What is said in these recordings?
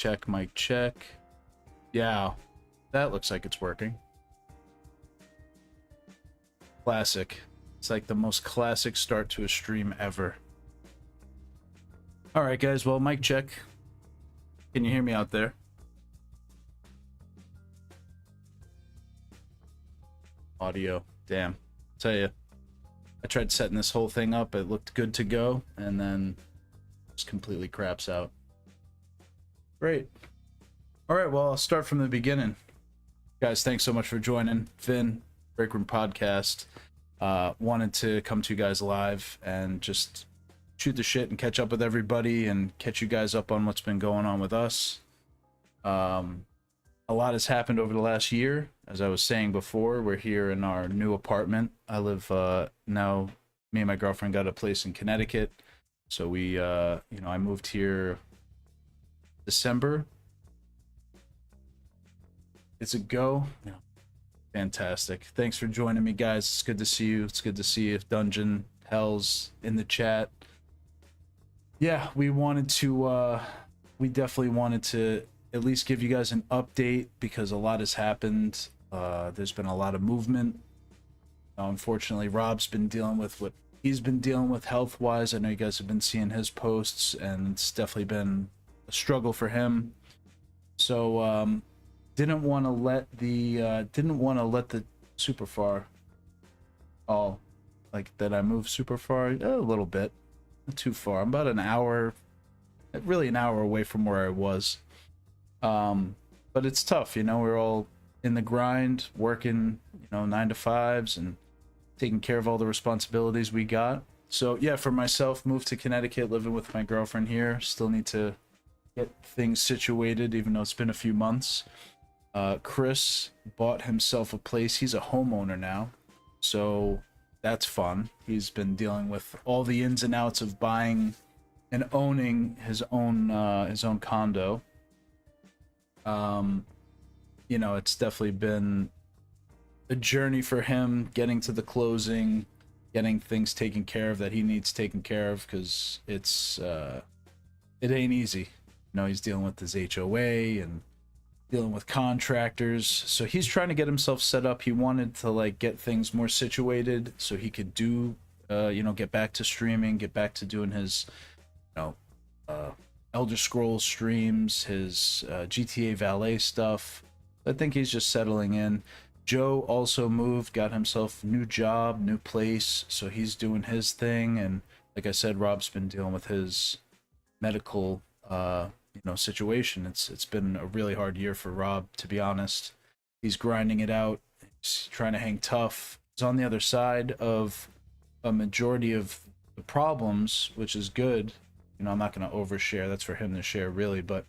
check, mic check. Yeah, that looks like it's working. Classic. It's like the most classic start to a stream ever. All right, guys. Well, mic check. Can you hear me out there? Audio. Damn. Tell you, I tried setting this whole thing up. It looked good to go, and then just completely craps out. Great. All right. Well, I'll start from the beginning. Guys, thanks so much for joining. Finn, Breakroom Podcast. Wanted to come to you guys live and just shoot the shit and catch up with everybody and catch you guys up on what's been going on with us. A lot has happened over the last year. As I was saying before, we're here in our new apartment. I live now, me and my girlfriend got a place in Connecticut. So we, I moved here December. It's a go. Yeah. Fantastic. Thanks for joining me, guys. It's good to see you. It's good to see if Dungeon Hell's in the chat. Yeah, we definitely wanted to at least give you guys an update because a lot has happened. There's been a lot of movement. Unfortunately, Rob's been dealing with what he's been dealing with health-wise. I know you guys have been seeing his posts, and it's definitely been a struggle for him. So, didn't want to let the super far. Oh, like that I moved super far? A little bit, not too far. I'm about an hour, really an hour away from where I was. But it's tough, we're all in the grind, working, 9 to 5s and taking care of all the responsibilities we got. So yeah, for myself, moved to Connecticut, living with my girlfriend here. Still need to get things situated, even though it's been a few months. Chris bought himself a place. He's a homeowner now, so that's fun. He's been dealing with all the ins and outs of buying and owning his own condo. It's definitely been a journey for him, getting to the closing, getting things taken care of that he needs taken care of, because it ain't easy. He's dealing with his HOA and dealing with contractors, so he's trying to get himself set up. He wanted to get things more situated so he could do get back to streaming, get back to doing his Elder Scrolls streams, his GTA Valet stuff. I think he's just settling in. Joe also moved, got himself a new job, new place, so he's doing his thing. And like I said, Rob's been dealing with his medical situation. It's been a really hard year for Rob, to be honest. He's grinding it out. He's trying to hang tough. He's on the other side of a majority of the problems, which is good. I'm not going to overshare. That's for him to share, really. But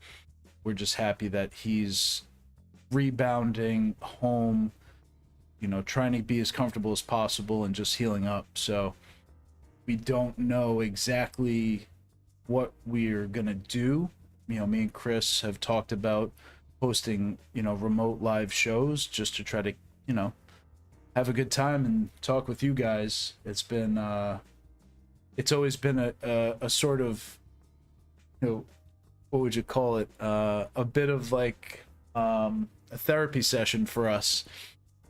we're just happy that he's rebounding home, trying to be as comfortable as possible and just healing up. So we don't know exactly what we're going to do. Me and Chris have talked about hosting, remote live shows just to try to, have a good time and talk with you guys. It's been, it's always been a sort of, what would you call it? A bit of a therapy session for us.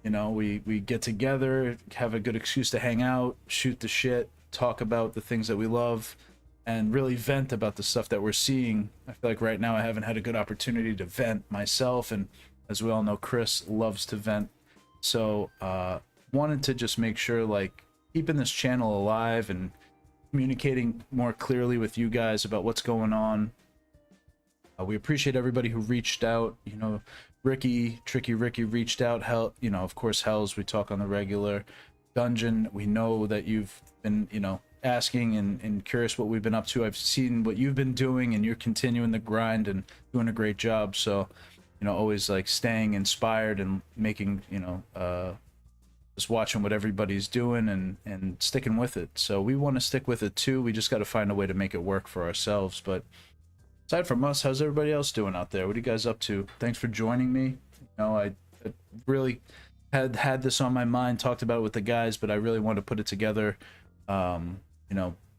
We get together, have a good excuse to hang out, shoot the shit, talk about the things that we love, and really vent about the stuff that we're seeing. I feel like right now I haven't had a good opportunity to vent myself, and as we all know, Chris loves to vent. So wanted to just make sure keeping this channel alive and communicating more clearly with you guys about what's going on. We appreciate everybody who reached out. Tricky Ricky reached out. Of course, Hells, we talk on the regular. Dungeon, we know that you've been, asking and curious what we've been up to. I've seen what you've been doing, and you're continuing the grind and doing a great job. So, always staying inspired and making, just watching what everybody's doing and sticking with it. So we want to stick with it too. We just got to find a way to make it work for ourselves. But aside from us, how's everybody else doing out there? What are you guys up to? Thanks for joining me. I really had this on my mind, talked about it with the guys, but I really wanted to put it together,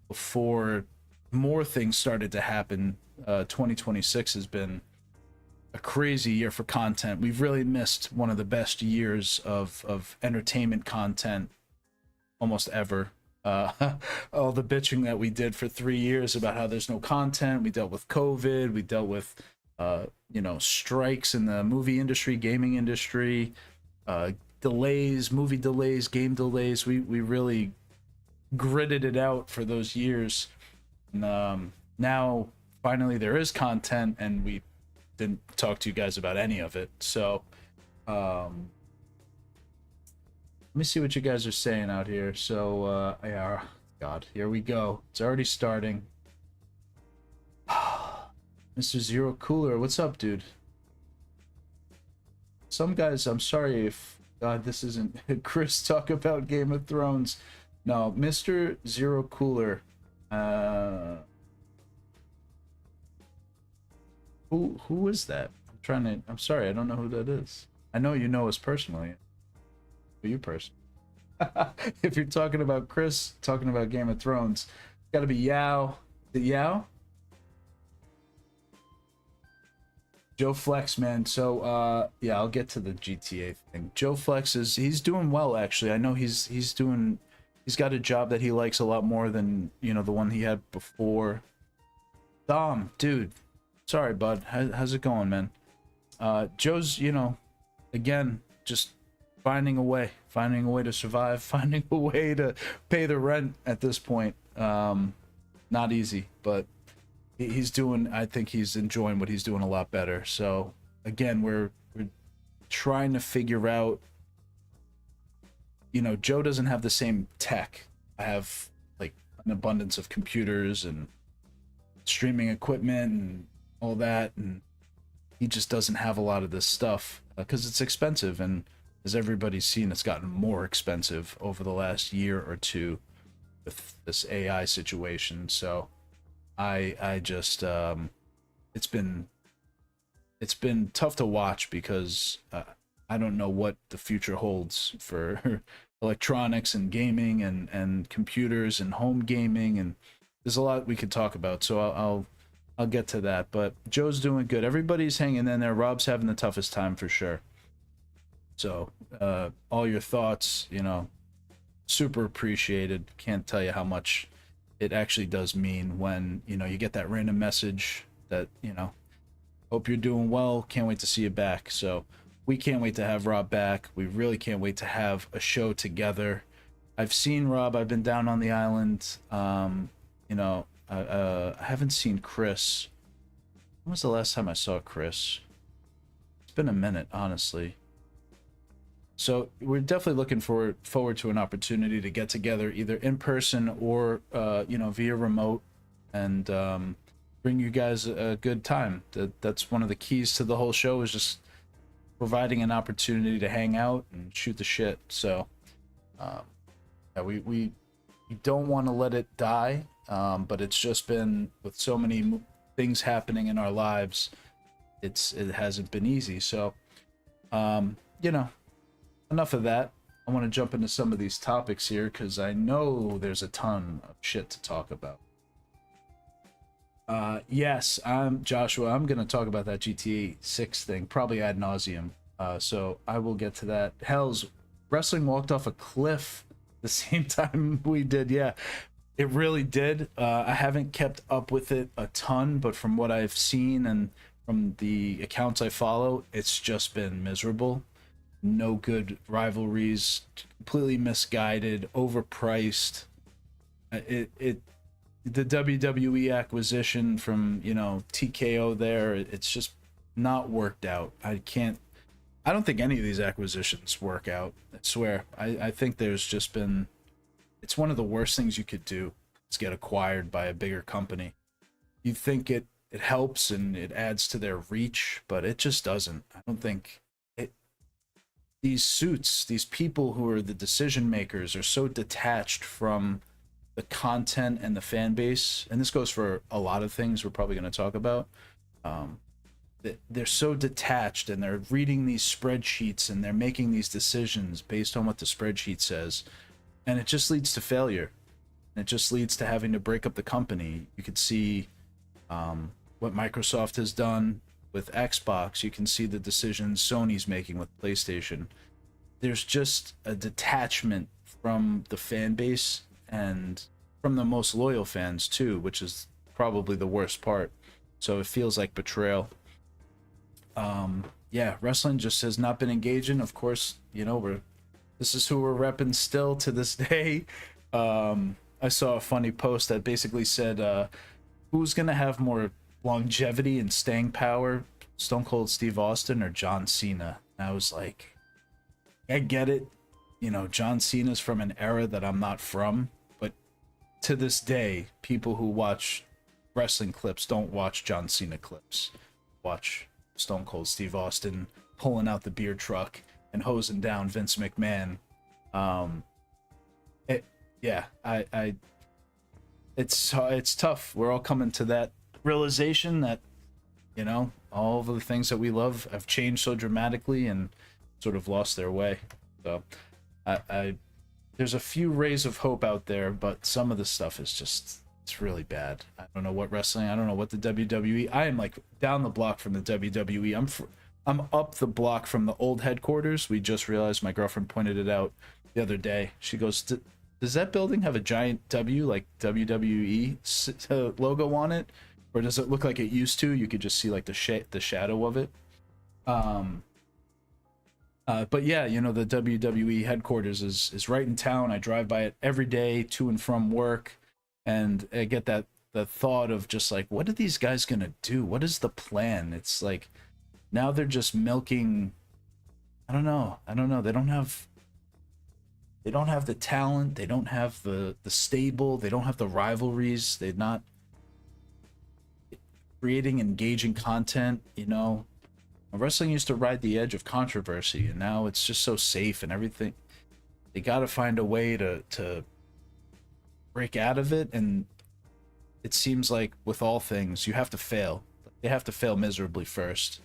before more things started to happen. 2026 has been a crazy year for content. We've really missed one of the best years of entertainment content almost ever. All the bitching that we did for 3 years about how there's no content. We dealt with COVID. We dealt with, strikes in the movie industry, gaming industry, delays, movie delays, game delays. We really gritted it out for those years. And now, finally, there is content, and we didn't talk to you guys about any of it. So, let me see what you guys are saying out here. So, yeah, God, here we go. It's already starting. Mr. Zero Cooler, what's up, dude? Some guys, I'm sorry if this isn't Chris talk about Game of Thrones. No, Mr. Zero Cooler. Who is that? I'm sorry, I don't know who that is. I know you know us personally. You person. If you're talking about Chris, talking about Game of Thrones, it's got to be Yao. Is it Yao? Joe Flex, man. So yeah, I'll get to the GTA thing. Joe Flex he's doing well, actually. I know he's got a job that he likes a lot more than, the one he had before. Dom, dude, sorry, bud. How's it going, man? Joe's, again, just finding a way to survive, finding a way to pay the rent at this point. Not easy, but he's doing, I think he's enjoying what he's doing a lot better. So again, we're trying to figure out, Joe doesn't have the same tech. I have like an abundance of computers and streaming equipment and all that, and he just doesn't have a lot of this stuff because it's expensive, and as everybody's seen, it's gotten more expensive over the last year or two with this AI situation. So I just it's been tough to watch because I don't know what the future holds for electronics and gaming and computers and home gaming, and there's a lot we could talk about. So I'll get to that. But Joe's doing good. Everybody's hanging in there. Rob's having the toughest time for sure. So all your thoughts, super appreciated. Can't tell you how much it actually does mean when, you get that random message that, hope you're doing well. Can't wait to see you back. So we can't wait to have Rob back. We really can't wait to have a show together. I've seen Rob. I've been down on the island. I haven't seen Chris. When was the last time I saw Chris? It's been a minute, honestly. So we're definitely looking forward to an opportunity to get together either in person or, via remote, and bring you guys a good time. That's one of the keys to the whole show, is just providing an opportunity to hang out and shoot the shit. So yeah, we don't want to let it die, but it's just been, with so many things happening in our lives, it hasn't been easy. So, enough of that. I want to jump into some of these topics here because I know there's a ton of shit to talk about. Yes, I'm Joshua. I'm going to talk about that GTA 6 thing, probably ad nauseum. So I will get to that. Hell's wrestling walked off a cliff the same time we did. Yeah, it really did. I haven't kept up with it a ton, but from what I've seen and from the accounts I follow, it's just been miserable. No good rivalries, completely misguided, overpriced. The WWE acquisition from, TKO there, it's just not worked out. I don't think any of these acquisitions work out. I swear. I think there's just been, it's one of the worst things you could do, is get acquired by a bigger company. You think it helps and it adds to their reach, but it just doesn't. I don't think these people who are the decision makers are so detached from the content and the fan base, and this goes for a lot of things we're probably going to talk about. They're so detached, and they're reading these spreadsheets, and they're making these decisions based on what the spreadsheet says, and it just leads to failure. And it just leads to having to break up the company. You could see what Microsoft has done. with Xbox. You can see the decisions Sony's making with PlayStation. There's just a detachment from the fan base and from the most loyal fans too, which is probably the worst part. So it feels like betrayal. Yeah, wrestling just has not been engaging. Of course, you know, this is who we're repping still to this day. I saw a funny post that basically said, who's gonna have more longevity and staying power, Stone Cold Steve Austin or John Cena? And I was like, I get it. You know, John Cena's from an era that I'm not from, but to this day, people who watch wrestling clips don't watch John Cena clips. Watch Stone Cold Steve Austin pulling out the beer truck and hosing down Vince McMahon. It's tough. We're all coming to that realization that, you know, all of the things that we love have changed so dramatically and sort of lost their way. So there's a few rays of hope out there, but some of the stuff is just, it's really bad. I don't know what wrestling, I don't know what the WWE. I am like down the block from the WWE. I'm up the block from the old headquarters. We just realized, my girlfriend pointed it out the other day. She goes, does that building have a giant W, like WWE logo on it, or does it look like it used to? You could just see like the shadow of it. But yeah, you know, the WWE headquarters is right in town. I drive by it every day to and from work, and I get the thought of just like, what are these guys gonna do? What is the plan? It's like, now they're just milking. I don't know. They don't have the talent. They don't have the stable. They don't have the rivalries. They're not creating engaging content. You know, wrestling used to ride the edge of controversy, and now it's just so safe and everything. They got to find a way to break out of it, and it seems like with all things, you have to fail. They have to fail miserably first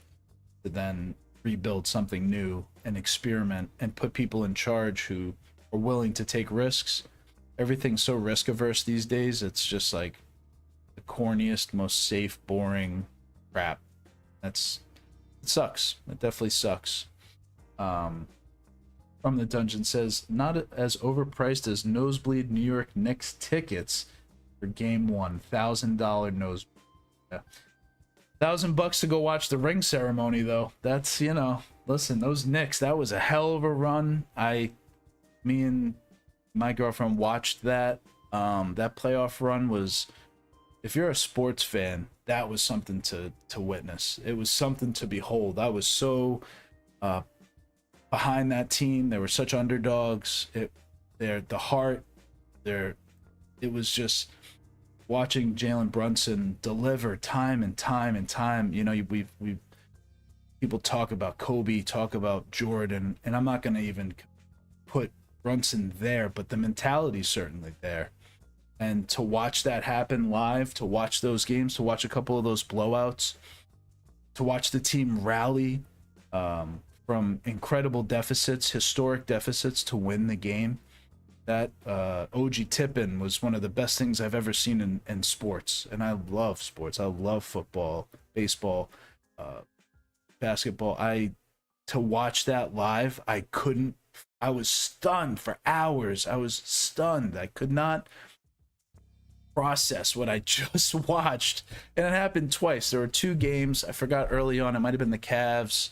to then rebuild something new and experiment and put people in charge who are willing to take risks. Everything's so risk averse these days. It's just like the corniest, most safe, boring crap. It sucks. It definitely sucks. From the Dungeon says, not as overpriced as nosebleed New York Knicks tickets for game one. $1,000 nosebleed. Yeah. $1,000 to go watch the ring ceremony, though. That's, you know, listen, those Knicks, that was a hell of a run. Me and my girlfriend watched that. That playoff run was, if you're a sports fan, that was something to witness. It was something to behold. I was so behind that team. They were such underdogs. It was just watching Jalen Brunson deliver time and time and time. You know, we people talk about Kobe, talk about Jordan, and I'm not going to even put Brunson there, but the mentality's certainly there. And to watch that happen live, to watch those games, to watch a couple of those blowouts, to watch the team rally from incredible deficits, historic deficits, to win the game. That OG Tippin was one of the best things I've ever seen in sports. And I love sports. I love football, baseball, basketball. To watch that live, I was stunned for hours. I was stunned. I could not process what I just watched. And it happened twice. There were two games. I forgot early on. It might have been the Cavs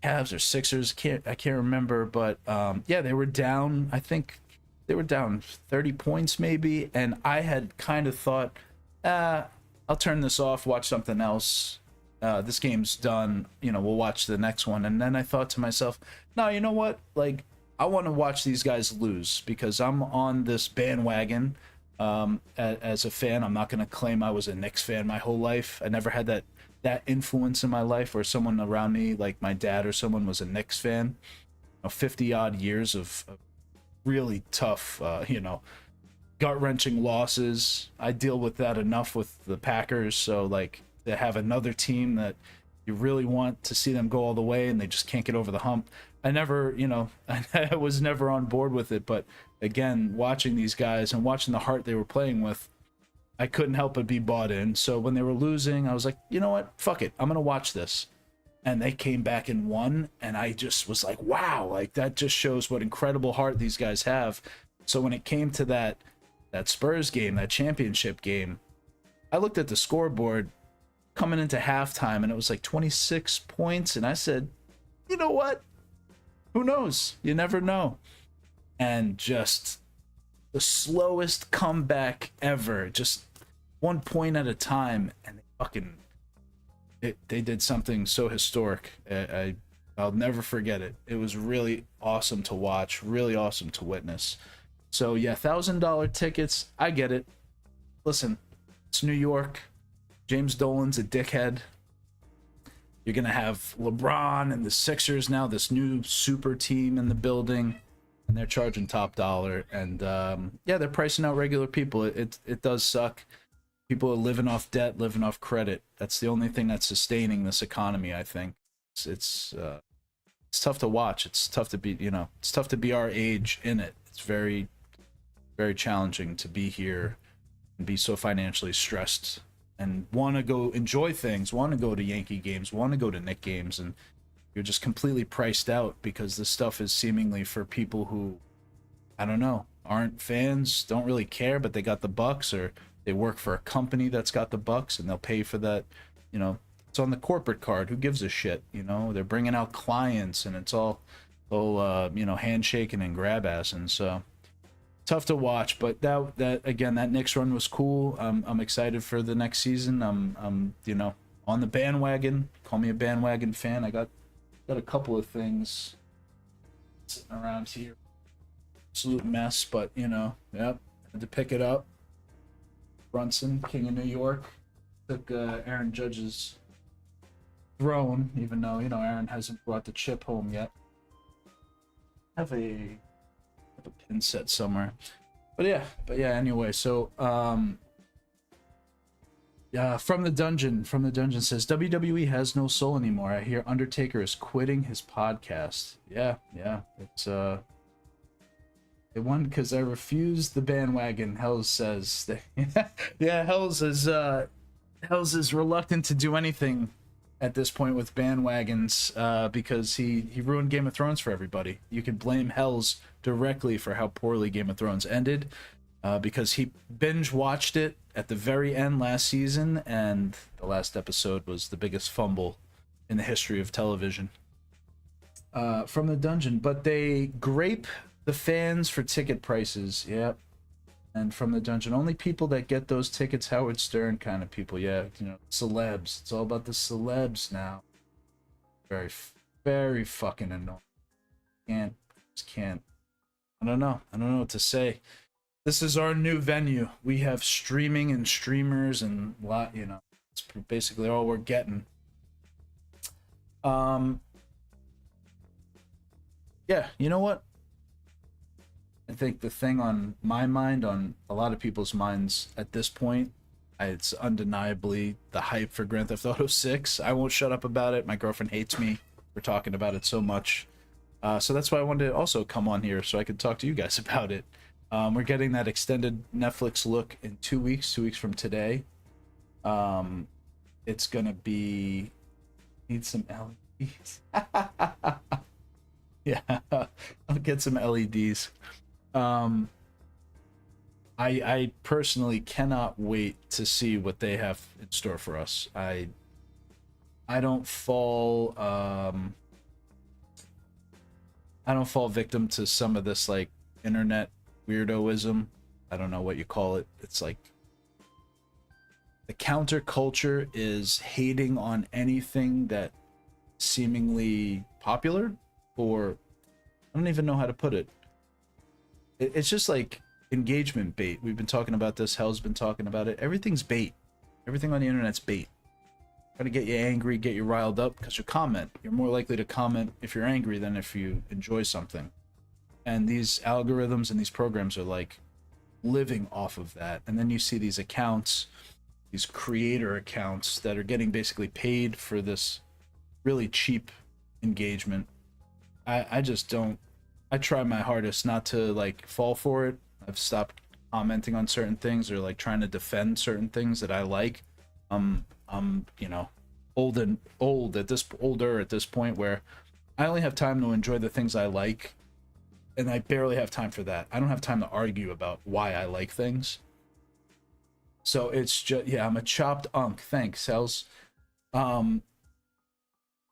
or Sixers. I can't remember. But yeah, they were down. I think they were down 30 points maybe. And I had kind of thought, I'll turn this off, watch something else. This game's done. You know, we'll watch the next one. And then I thought to myself, no, you know what? Like, I want to watch these guys lose because I'm on this bandwagon. As a fan, I'm not going to claim I was a Knicks fan my whole life. I never had that influence in my life where someone around me, like my dad or someone, was a Knicks fan. 50 odd years of really tough, gut-wrenching losses. I deal with that enough with the Packers. So like, to have another team that you really want to see them go all the way and they just can't get over the hump. I never, I was never on board with it. But again, watching these guys and watching the heart they were playing with, I couldn't help but be bought in. So when they were losing, I was like, you know what? Fuck it. I'm going to watch this. And they came back and won. And I just was like, wow, like that just shows what incredible heart these guys have. So when it came to that Spurs game, that championship game, I looked at the scoreboard coming into halftime and it was like 26 points. And I said, you know what? Who knows? You never know. And just the slowest comeback ever, just 1 point at a time, and they did something so historic. I'll never forget it. It was really awesome to watch, really awesome to witness. So yeah, $1,000 tickets, I get it. Listen, it's New York. James Dolan's a dickhead. You're gonna have LeBron and the Sixers now, this new super team in the building, and they're charging top dollar. And yeah, they're pricing out regular people. It does suck. People are living off debt, living off credit. That's the only thing that's sustaining this economy, I think. It's tough to watch. It's tough to be, it's tough to be our age in it. It's very, very challenging to be here and be so financially stressed and want to go enjoy things, want to go to Yankee games, want to go to Knick games, and you're just completely priced out because this stuff is seemingly for people who, I don't know, aren't fans, don't really care, but they got the bucks, or they work for a company that's got the bucks and they'll pay for that. It's on the corporate card. Who gives a shit? They're bringing out clients and it's all handshaking and grab assing. So tough to watch, but that again, that Knicks run was cool. I'm excited for the next season. I'm on the bandwagon. Call me a bandwagon fan. I got a couple of things sitting around here. Absolute mess, but yep, had to pick it up. Brunson, King of New York, took Aaron Judge's throne, even though Aaron hasn't brought the chip home yet. I have a pin set somewhere, but yeah. Anyway, so from the dungeon says WWE has no soul anymore. I hear Undertaker is quitting his podcast. Yeah, it's it won because I refused the bandwagon. Hells says yeah, Hells is reluctant to do anything at this point with bandwagons because he ruined Game of Thrones for everybody. You can blame Hells directly for how poorly Game of Thrones ended because he binge watched it at the very end last season, and the last episode was the biggest fumble in the history of television. From the dungeon, but they grape the fans for ticket prices. Yep. And from the dungeon, only people that get those tickets, Howard Stern kind of people. Yeah, celebs. It's all about the celebs now. Very, very fucking annoying. Can't. I don't know what to say. This is our new venue. We have streaming and streamers and it's basically all we're getting. Yeah, you know what? I think the thing on my mind, on a lot of people's minds at this point, it's undeniably the hype for Grand Theft Auto 6. I won't shut up about it. My girlfriend hates me for talking about it so much. So that's why I wanted to also come on here so I could talk to you guys about it. We're getting that extended Netflix look in 2 weeks, 2 weeks from today. It's going to be... Need some LEDs. Yeah, I'll get some LEDs. I personally cannot wait to see what they have in store for us. I don't fall victim to some of this like internet weirdoism. I don't know what you call it. It's like the counterculture is hating on anything that seemingly popular, or I don't even know how to put it. It's just like engagement bait. We've been talking about this. Hell's been talking about it. Everything's bait. Everything on the internet's bait. Try to get you angry, get you riled up because you comment. You're more likely to comment if you're angry than if you enjoy something. And these algorithms and these programs are like living off of that. And then you see these accounts, these creator accounts that are getting basically paid for this really cheap engagement. I just don't. I try my hardest not to like fall for it. I've stopped commenting on certain things or like trying to defend certain things that I like. I'm you know, older at this point where I only have time to enjoy the things I like, and I barely have time for that. I don't have time to argue about why I like things. So it's just, yeah, I'm a chopped unk. Thanks, Hells. Um,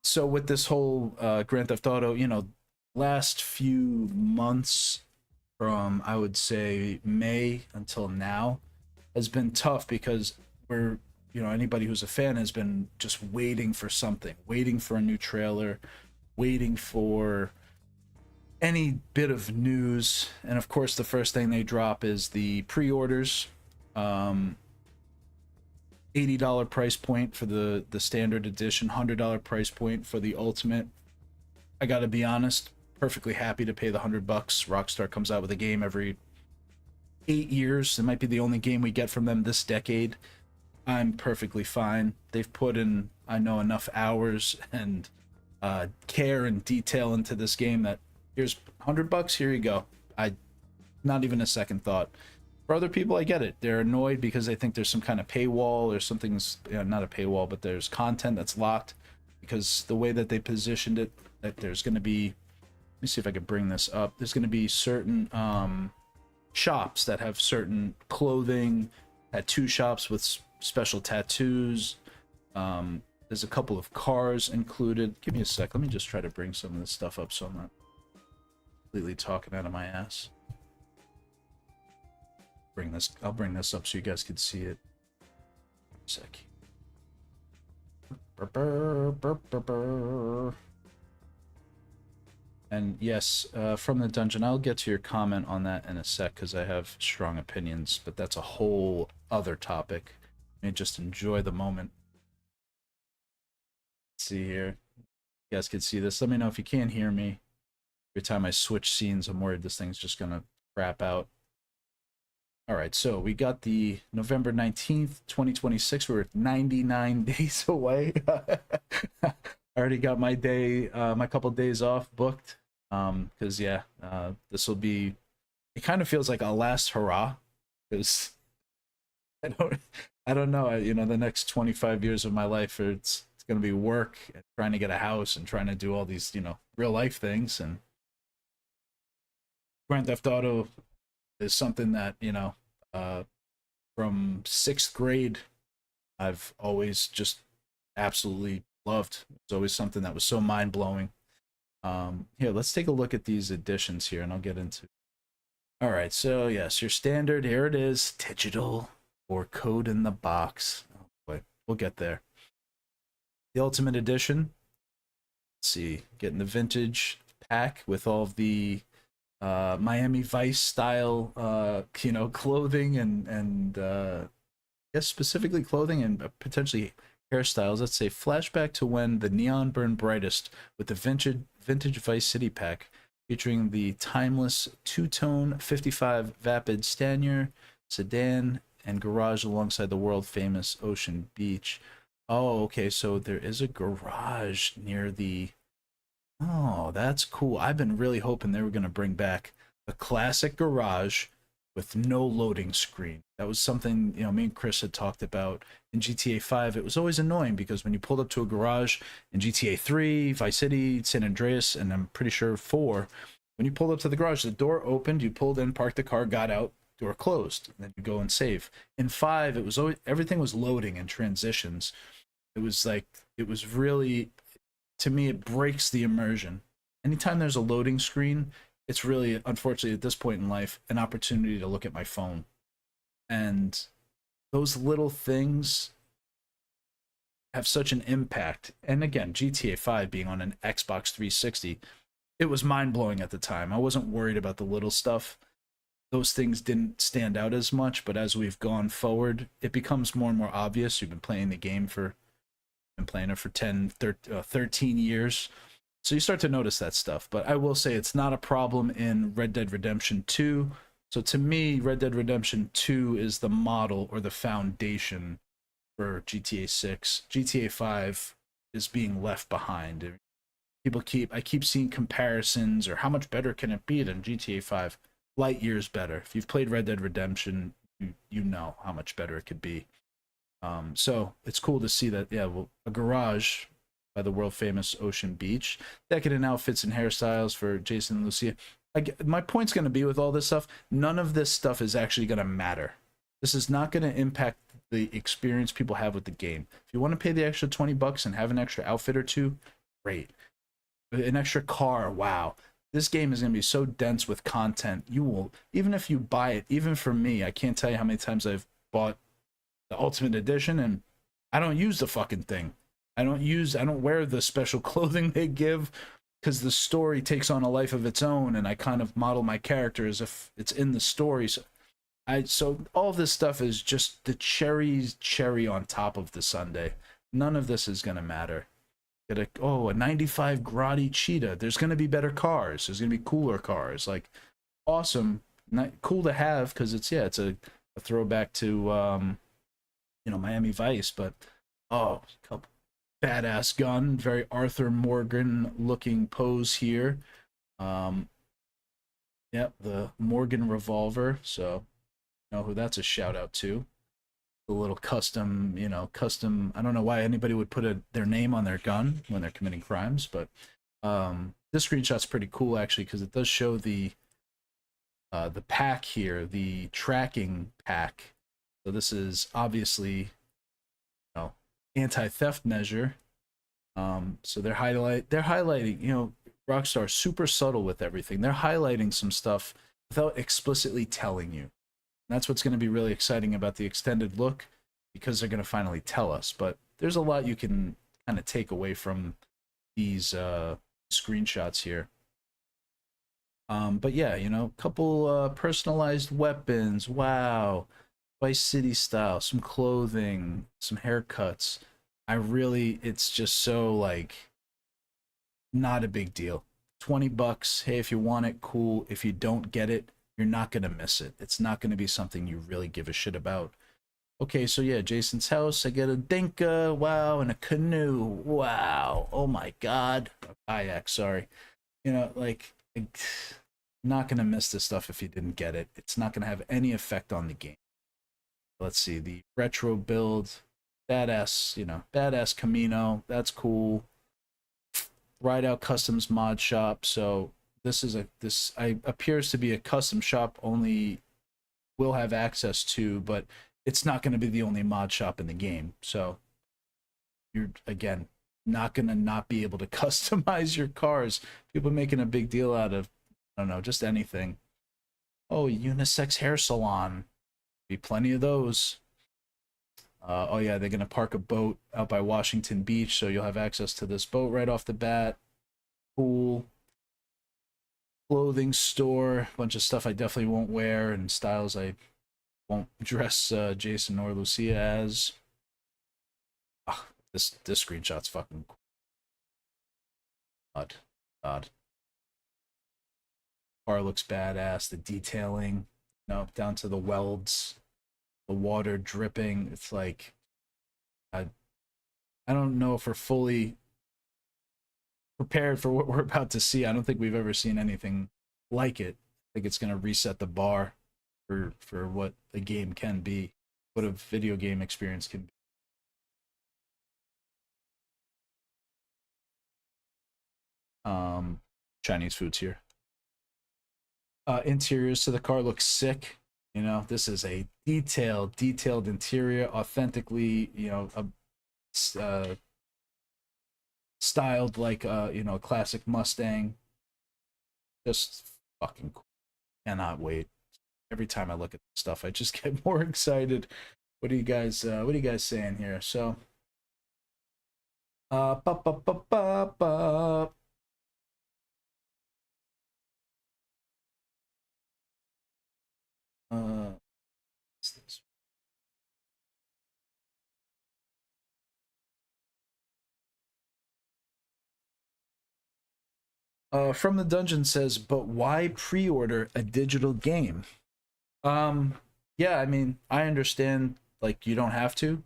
so with this whole Grand Theft Auto, you know, last few months from I would say May until now has been tough because we're, you know, anybody who's a fan has been just waiting for something, waiting for a new trailer, waiting for any bit of news. And of course, the first thing they drop is the pre-orders. $80 price point for the standard edition, $100 price point for the ultimate. I gotta be honest, perfectly happy to pay the $100. Rockstar comes out with a game every 8 years. It might be the only game we get from them this decade. I'm perfectly fine. They've put in, I know, enough hours and care and detail into this game that here's $100. Here you go. I not even a second thought. For other people, I get it. They're annoyed because they think there's some kind of paywall or something's, you know, not a paywall, but there's content that's locked because the way that they positioned it, that there's going to be, let me see if I could bring this up. There's going to be certain shops that have certain clothing, tattoo shops with special tattoos. There's a couple of cars included. Give me a sec. Let me just try to bring some of this stuff up so I'm not completely talking out of my ass. I'll bring this up so you guys can see it. Sec. And yes, from the dungeon, I'll get to your comment on that in a sec because I have strong opinions, but that's a whole other topic. Let me just enjoy the moment. Let's see here. You guys can see this. Let me know if you can't hear me. Every time I switch scenes, I'm worried this thing's just gonna crap out. All right, so we got the November 19th, 2026. We're 99 days away. I already got my day, my couple days off booked. Because yeah, this will be. It kind of feels like a last hurrah, because I don't know. You know, the next 25 years of my life, it's gonna be work and trying to get a house and trying to do all these, you know, real life things. And Grand Theft Auto is something that, you know, from 6th grade, I've always just absolutely loved. It's always something that was so mind blowing. Here, let's take a look at these editions here, and I'll get into. All right, so yes, your standard. Here it is, digital or code in the box. Oh boy, we'll get there. The Ultimate Edition. Let's see, getting the vintage pack with all of the Miami Vice style, you know, clothing and yes, specifically clothing and potentially hairstyles. Let's say flashback to when the neon burned brightest with the vintage Vice City pack featuring the timeless two-tone 55 Vapid Stanier sedan and garage alongside the world famous Ocean Beach. Oh, okay, so there is a garage near the. Oh, that's cool. I've been really hoping they were going to bring back a classic garage with no loading screen. That was something, you know, me and Chris had talked about in GTA 5. It was always annoying because when you pulled up to a garage in GTA 3, Vice City, San Andreas, and I'm pretty sure 4, when you pulled up to the garage, the door opened, you pulled in, parked the car, got out, door closed, and then you go and save. In 5, it was always, everything was loading and transitions. It was like, it was really, to me, it breaks the immersion. Anytime there's a loading screen, it's really, unfortunately, at this point in life, an opportunity to look at my phone. And those little things have such an impact. And again, GTA 5 being on an Xbox 360, it was mind-blowing at the time. I wasn't worried about the little stuff. Those things didn't stand out as much, but as we've gone forward, it becomes more and more obvious. You've been playing the game for, been playing it for 13 years. So you start to notice that stuff. But I will say it's not a problem in Red Dead Redemption 2. So to me, Red Dead Redemption 2 is the model or the foundation for GTA 6. GTA 5 is being left behind. I keep seeing comparisons or how much better can it be than GTA 5. light years better. If you've played Red Dead Redemption, you know how much better it could be. So it's cool to see that. Yeah, well, a garage by the world famous Ocean Beach, decadent outfits and hairstyles for Jason and Lucia. My point's going to be with all this stuff. None of this stuff is actually going to matter. This is not going to impact the experience people have with the game. If you want to pay the extra $20 and have an extra outfit or two, great. An extra car, wow. This game is going to be so dense with content. You will, even if you buy it, even for me, I can't tell you how many times I've bought the Ultimate Edition and I don't use the fucking thing. I don't wear the special clothing they give because the story takes on a life of its own, and I kind of model my character as if it's in the story. So all this stuff is just the cherry on top of the sundae. None of this is gonna matter. Get a 95 Grotti Cheetah. There's gonna be better cars. There's gonna be cooler cars. Like, awesome, not cool to have because it's a throwback to Miami Vice, but couple badass gun, very Arthur Morgan looking pose here. Yep, the Morgan revolver. So, you know who that's a shout out to. The little custom. I don't know why anybody would put their name on their gun when they're committing crimes, but this screenshot's pretty cool actually because it does show the pack here, the tracking pack. So this is obviously anti-theft measure. So they're highlighting, Rockstar super subtle with everything. They're highlighting some stuff without explicitly telling you. And that's what's going to be really exciting about the extended look, because they're going to finally tell us. But there's a lot you can kind of take away from these screenshots here. But yeah, couple personalized weapons. Wow. Vice City style, some clothing, some haircuts. It's just so like not a big deal. $20. Hey, if you want it, cool. If you don't get it, you're not gonna miss it. It's not gonna be something you really give a shit about. Okay, so yeah, Jason's house. I get a Dinka, wow, and a canoe, wow. Oh my god, a kayak. Sorry, not gonna miss this stuff if you didn't get it. It's not gonna have any effect on the game. Let's see, the retro build, badass Camino, that's cool. Ride Out Customs mod shop. So this appears to be a custom shop only will have access to, but it's not going to be the only mod shop in the game. So you're again not going to not be able to customize your cars. People making a big deal out of, I don't know, just anything. Oh, unisex hair salon. Be plenty of those. Oh yeah, they're gonna park a boat out by Washington Beach, so you'll have access to this boat right off the bat. Cool. Clothing store, bunch of stuff I definitely won't wear and styles I won't dress Jason or Lucia as. This screenshot's fucking cool. God. Car looks badass. The detailing, down to the welds, the water dripping. It's like, I don't know if we're fully prepared for what we're about to see. I don't think we've ever seen anything like it. I think it's going to reset the bar for what a game can be, what a video game experience can be. Chinese foods here. Interiors to the car look sick. This is a detailed interior, authentically, styled like a classic Mustang. Just fucking cool. Cannot wait. Every time I look at this stuff, I just get more excited. What are you guys saying here? So ba ba ba ba ba. What's this? From the Dungeon says, but why pre-order a digital game? Yeah, I mean, I understand, like, you don't have to.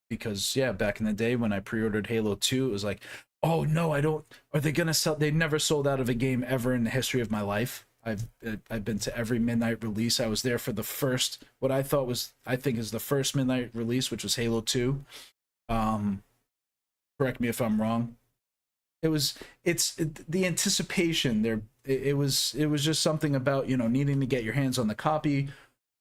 because yeah, back in the day when I pre-ordered Halo 2, it was like, oh no, I don't. Are they gonna sell? They never sold out of a game ever in the history of my life. I've been to every midnight release. I was there for the first, what I think is the first midnight release, which was Halo 2. Um, Correct me if I'm wrong. The anticipation there. It was just something about, needing to get your hands on the copy.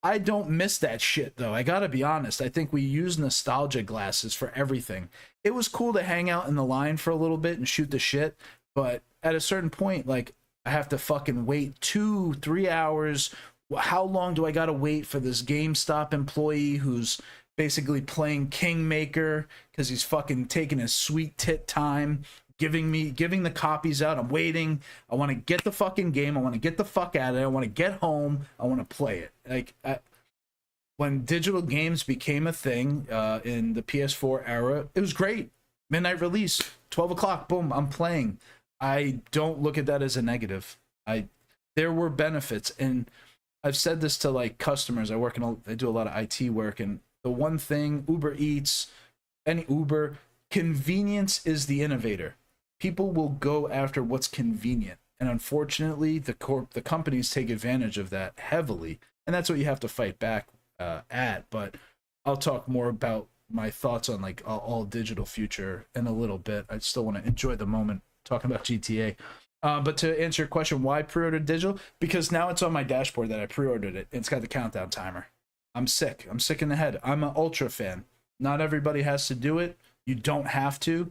I don't miss that shit though. I gotta be honest. I think we use nostalgia glasses for everything. It was cool to hang out in the line for a little bit and shoot the shit, but at a certain point, like, I have to fucking wait 2-3 hours. How long do I gotta wait for this GameStop employee who's basically playing Kingmaker because he's fucking taking his sweet tit time, giving the copies out? I'm waiting. I want to get the fucking game. I want to get the fuck out of it. I want to get home. I want to play it. Like, when digital games became a thing in the PS4 era, it was great. Midnight release, 12 o'clock, boom, I'm playing. I don't look at that as a negative. There were benefits, and I've said this to like customers. I do a lot of IT work, and the one thing, Uber Eats, any Uber, convenience is the innovator. People will go after what's convenient, and unfortunately, the companies take advantage of that heavily, and that's what you have to fight back at. But I'll talk more about my thoughts on like all digital future in a little bit. I still want to enjoy the moment talking about GTA. But to answer your question, why pre-order digital? Because now it's on my dashboard that I pre-ordered it. It's got the countdown timer. I'm sick in the head. I'm an Ultra fan. Not everybody has to do it. You don't have to,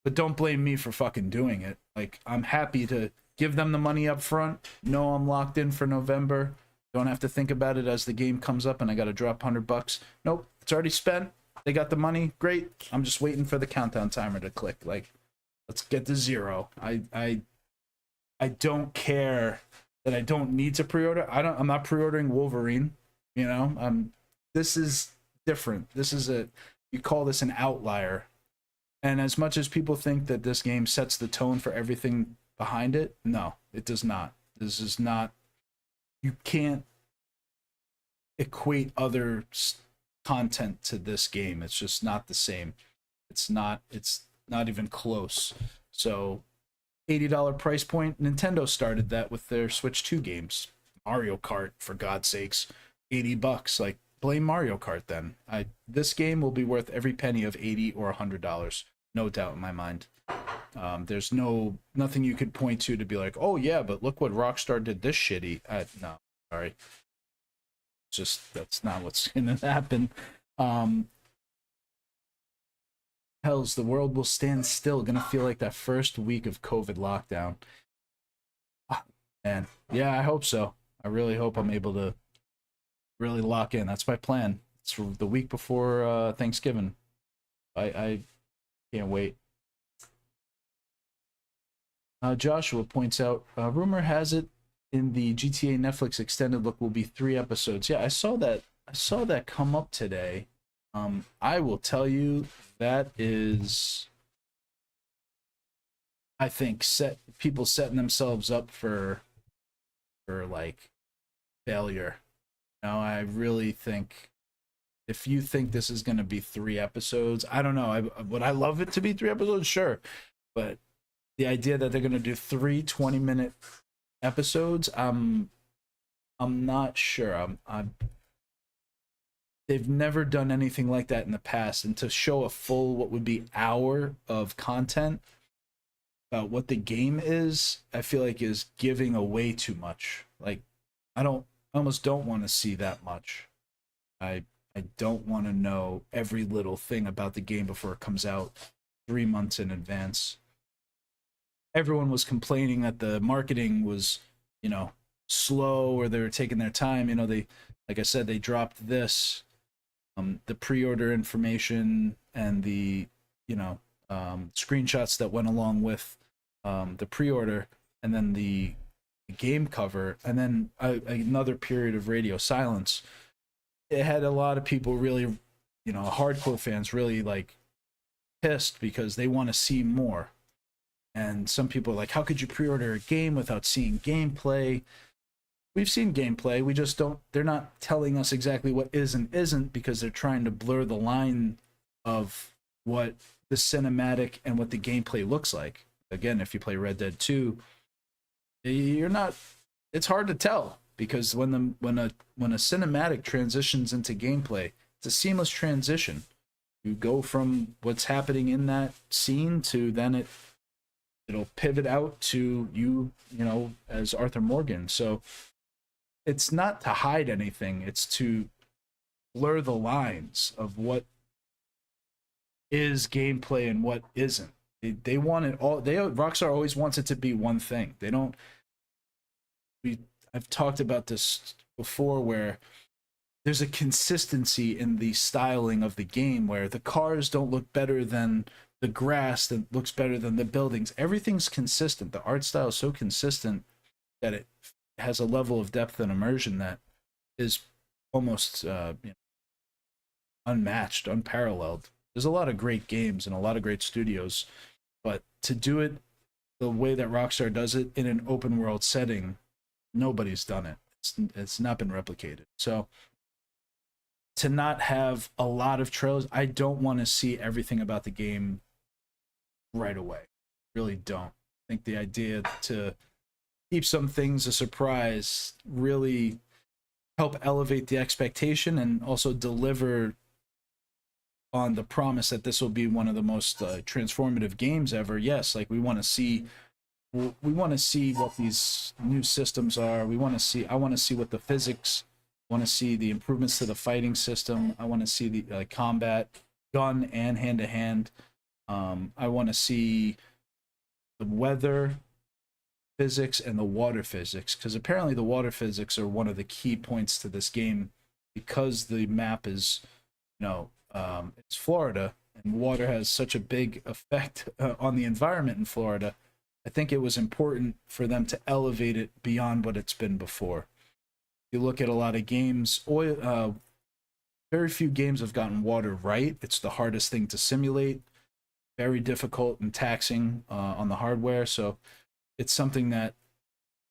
but don't blame me for fucking doing it. Like, I'm happy to give them the money up front. Know I'm locked in for November. Don't have to think about it as the game comes up and I got to drop $100. Nope, it's already spent. They got the money. Great. I'm just waiting for the countdown timer to click. Like, let's get to 0. I don't care that I don't need to pre-order. I'm not pre-ordering Wolverine. This is different. You call this an outlier. And as much as people think that this game sets the tone for everything behind it, no, it does not. This is not, you can't equate other content to this game. It's just not the same. It's not even close. So, $80 price point. Nintendo started that with their Switch 2 games. Mario Kart, for God's sakes, $80. Like, blame Mario Kart then. This game will be worth every penny of $80 or $100, no doubt in my mind. There's nothing you could point to be like, oh yeah, but look what Rockstar did this shitty. No, sorry. That's not what's gonna happen. Hells, the world will stand still. Gonna feel like that first week of COVID lockdown. Man, yeah, I hope so. I really hope I'm able to really lock in. That's my plan. It's for the week before Thanksgiving. I can't wait. Joshua points out, rumor has it in the GTA Netflix extended look will be 3 episodes. Yeah, I saw that come up today. I will tell you that is, I think, people setting themselves up for like failure. I really think if you think this is going to be 3 episodes, I don't know. Would I love it to be 3 episodes? Sure. But the idea that they're going to do 3 20-minute episodes, I'm not sure. They've never done anything like that in the past. And to show a full, what would be hour of content about what the game is, I feel like is giving away too much. Like, I almost don't want to see that much. I don't want to know every little thing about the game before it comes out 3 months in advance. Everyone was complaining that the marketing was, slow, or they were taking their time. They, like I said, they dropped this, the pre-order information and the, screenshots that went along with the pre-order, and then the game cover, and then another period of radio silence. It had a lot of people really, hardcore fans really like pissed because they want to see more. And some people are like, how could you pre-order a game without seeing gameplay? We've seen gameplay. We just don't, they're not telling us exactly what is and isn't because they're trying to blur the line of what the cinematic and what the gameplay looks like. Again, if you play Red Dead 2, you're not, it's hard to tell because when a cinematic transitions into gameplay, it's a seamless transition. You go from what's happening in that scene to then it'll pivot out to you know, as Arthur Morgan. So it's not to hide anything, it's to blur the lines of what is gameplay and what isn't. They want it all. Rockstar always wants it to be one thing. They don't. I've talked about this before, where there's a consistency in the styling of the game, where the cars don't look better than the grass, that looks better than the buildings. Everything's consistent. The art style is so consistent that it has a level of depth and immersion that is almost unmatched, unparalleled. There's a lot of great games and a lot of great studios, but to do it the way that Rockstar does it in an open world setting, nobody's done it. It's not been replicated. So to not have a lot of trailers, I don't want to see everything about the game right away. Really don't. I think the idea to keep some things a surprise really help elevate the expectation and also deliver on the promise that this will be one of the most transformative games ever. Yes, like we want to see what these new systems are. I want to see what the physics, I want to see the improvements to the fighting system. I want to see the combat, gun and hand to hand. I want to see the weather physics and the water physics, because apparently the water physics are one of the key points to this game, because the map is, it's Florida, and water has such a big effect on the environment in Florida. I think it was important for them to elevate it beyond what it's been before. You look at a lot of games, very few games have gotten water right. It's the hardest thing to simulate, very difficult and taxing on the hardware. So it's something that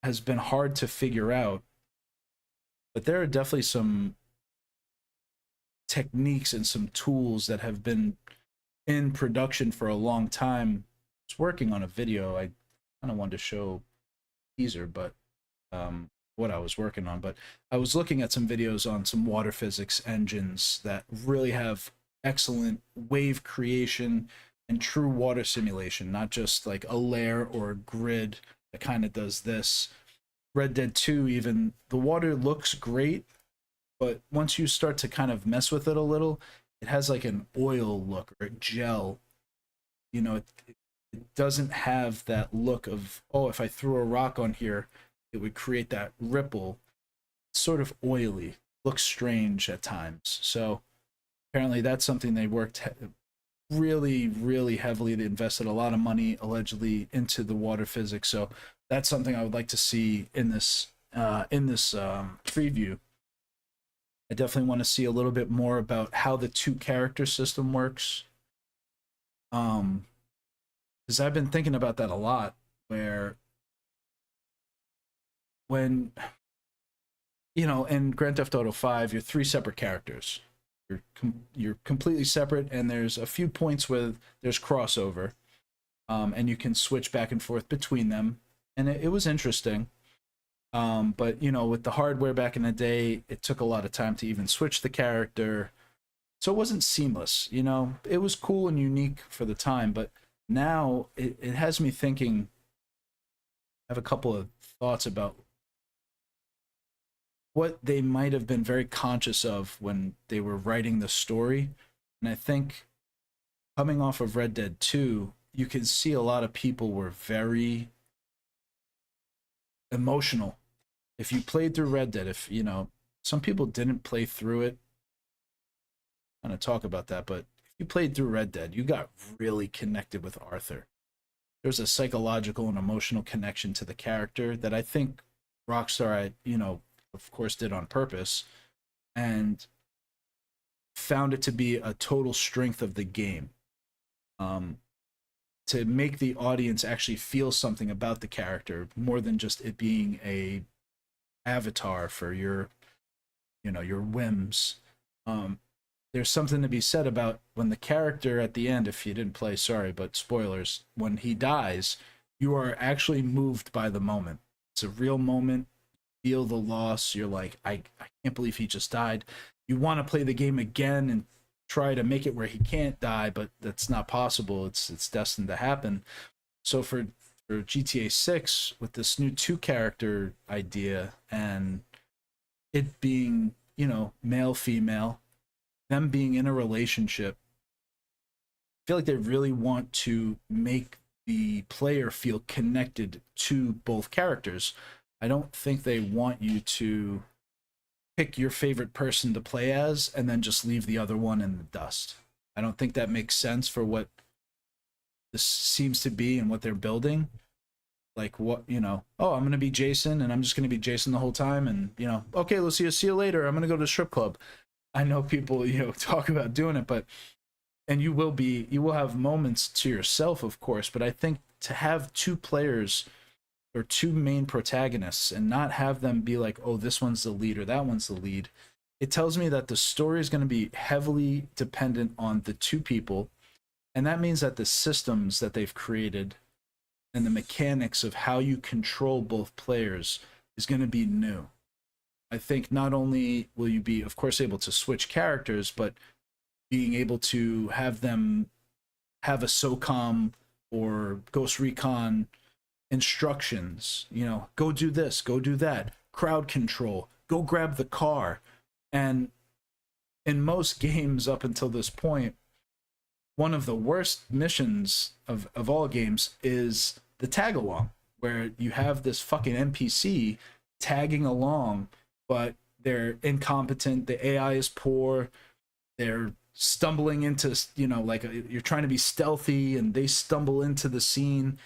has been hard to figure out. But there are definitely some techniques and some tools that have been in production for a long time. I was working on a video. I kind of wanted to show teaser, but what I was working on. But I was looking at some videos on some water physics engines that really have excellent wave creation and true water simulation, not just like a layer or a grid that kind of does this. Red Dead 2, even, the water looks great, but once you start to kind of mess with it a little, it has like an oil look or a gel. It doesn't have that look of, oh, if I threw a rock on here, it would create that ripple. It's sort of oily, looks strange at times. So apparently that's something they worked really, really heavily. They invested a lot of money, allegedly, into the water physics. So that's something I would like to see in this preview. I definitely want to see a little bit more about how the two character system works. Because I've been thinking about that a lot, where when, in Grand Theft Auto 5, you're three separate characters. You're completely separate, and there's a few points where there's crossover, and you can switch back and forth between them, and it was interesting. But with the hardware back in the day, it took a lot of time to even switch the character, so it wasn't seamless. It was cool and unique for the time, but now it has me thinking. I have a couple of thoughts about what they might have been very conscious of when they were writing the story. And I think coming off of Red Dead 2, you can see a lot of people were very emotional. If you played through Red Dead, some people didn't play through it. I'm going to talk about that, but if you played through Red Dead, you got really connected with Arthur. There's a psychological and emotional connection to the character that I think Rockstar, of course, did on purpose, and found it to be a total strength of the game, to make the audience actually feel something about the character more than just it being a avatar for your whims. there's something to be said about when the character at the end, if you didn't play, sorry, but spoilers, when he dies, you are actually moved by the moment. It's a real moment. Feel the loss. You're like, I can't believe he just died. You want to play the game again and try to make it where he can't die, but that's not possible. It's destined to happen. So for GTA 6 with this new two character idea and it being, you know, male female, them being in a relationship, I feel like they really want to make the player feel connected to both characters. I don't think they want you to pick your favorite person to play as and then just leave the other one in the dust. I don't think that makes sense for what this seems to be and what they're building. Like, what, you know, oh, I'm gonna be Jason and I'm just gonna be Jason the whole time, and, you know, okay, Lucia, see you later, I'm gonna go to the strip club. I know people, you know, talk about doing it, but and you will have moments to yourself, of course, but I think to have two players or two main protagonists and not have them be like, oh, this one's the lead or that one's the lead, it tells me that the story is going to be heavily dependent on the two people. And that means that the systems that they've created and the mechanics of how you control both players is going to be new. I think not only will you be, of course, able to switch characters, but being able to have them have a SOCOM or Ghost Recon instructions, you know, go do this, go do that, crowd control, go grab the car. And in most games up until this point, one of the worst missions of all games is the tag along, where you have this fucking NPC tagging along, but they're incompetent, the AI is poor, they're stumbling into, you know, like you're trying to be stealthy and they stumble into the scene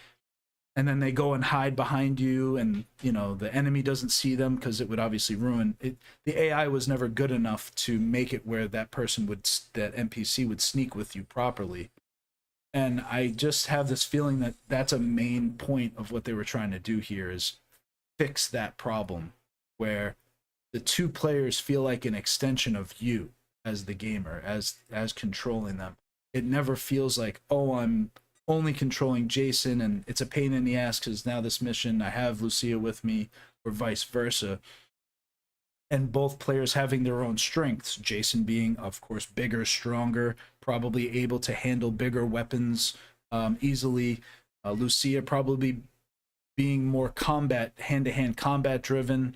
and then they go and hide behind you, and, you know, the enemy doesn't see them because it would obviously ruin it. The AI was never good enough to make it where that person would, that NPC would sneak with you properly. And I just have this feeling that that's a main point of what they were trying to do here, is fix that problem where the two players feel like an extension of you as the gamer, as controlling them. It never feels like, oh, I'm only controlling Jason and it's a pain in the ass because now this mission I have Lucia with me, or vice versa. And both players having their own strengths, Jason being, of course, bigger, stronger, probably able to handle bigger weapons easily. Lucia probably being more combat, hand-to-hand combat driven,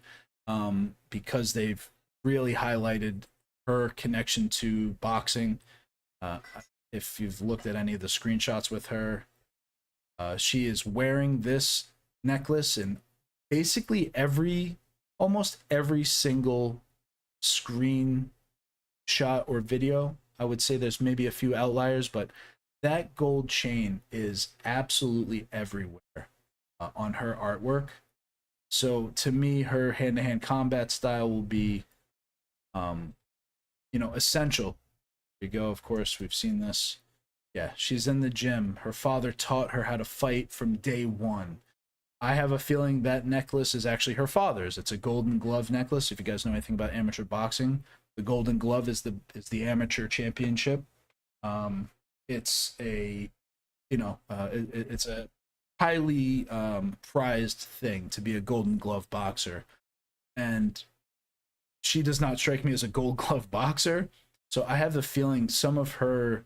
because they've really highlighted her connection to boxing. Uh, if you've looked at any of the screenshots with her, she is wearing this necklace in basically almost every single screen shot or video. I would say there's maybe a few outliers, but that gold chain is absolutely everywhere on her artwork. So to me, her hand-to-hand combat style will be, you know, essential. Here you go. Of course, we've seen this. Yeah, she's in the gym. Her father taught her how to fight from day one. I have a feeling that necklace is actually her father's. It's a Golden Glove necklace. If you guys know anything about amateur boxing, the Golden Glove is the amateur championship. It's a, you know, it's a highly prized thing to be a Golden Glove boxer, and she does not strike me as a Gold Glove boxer. So I have the feeling some of her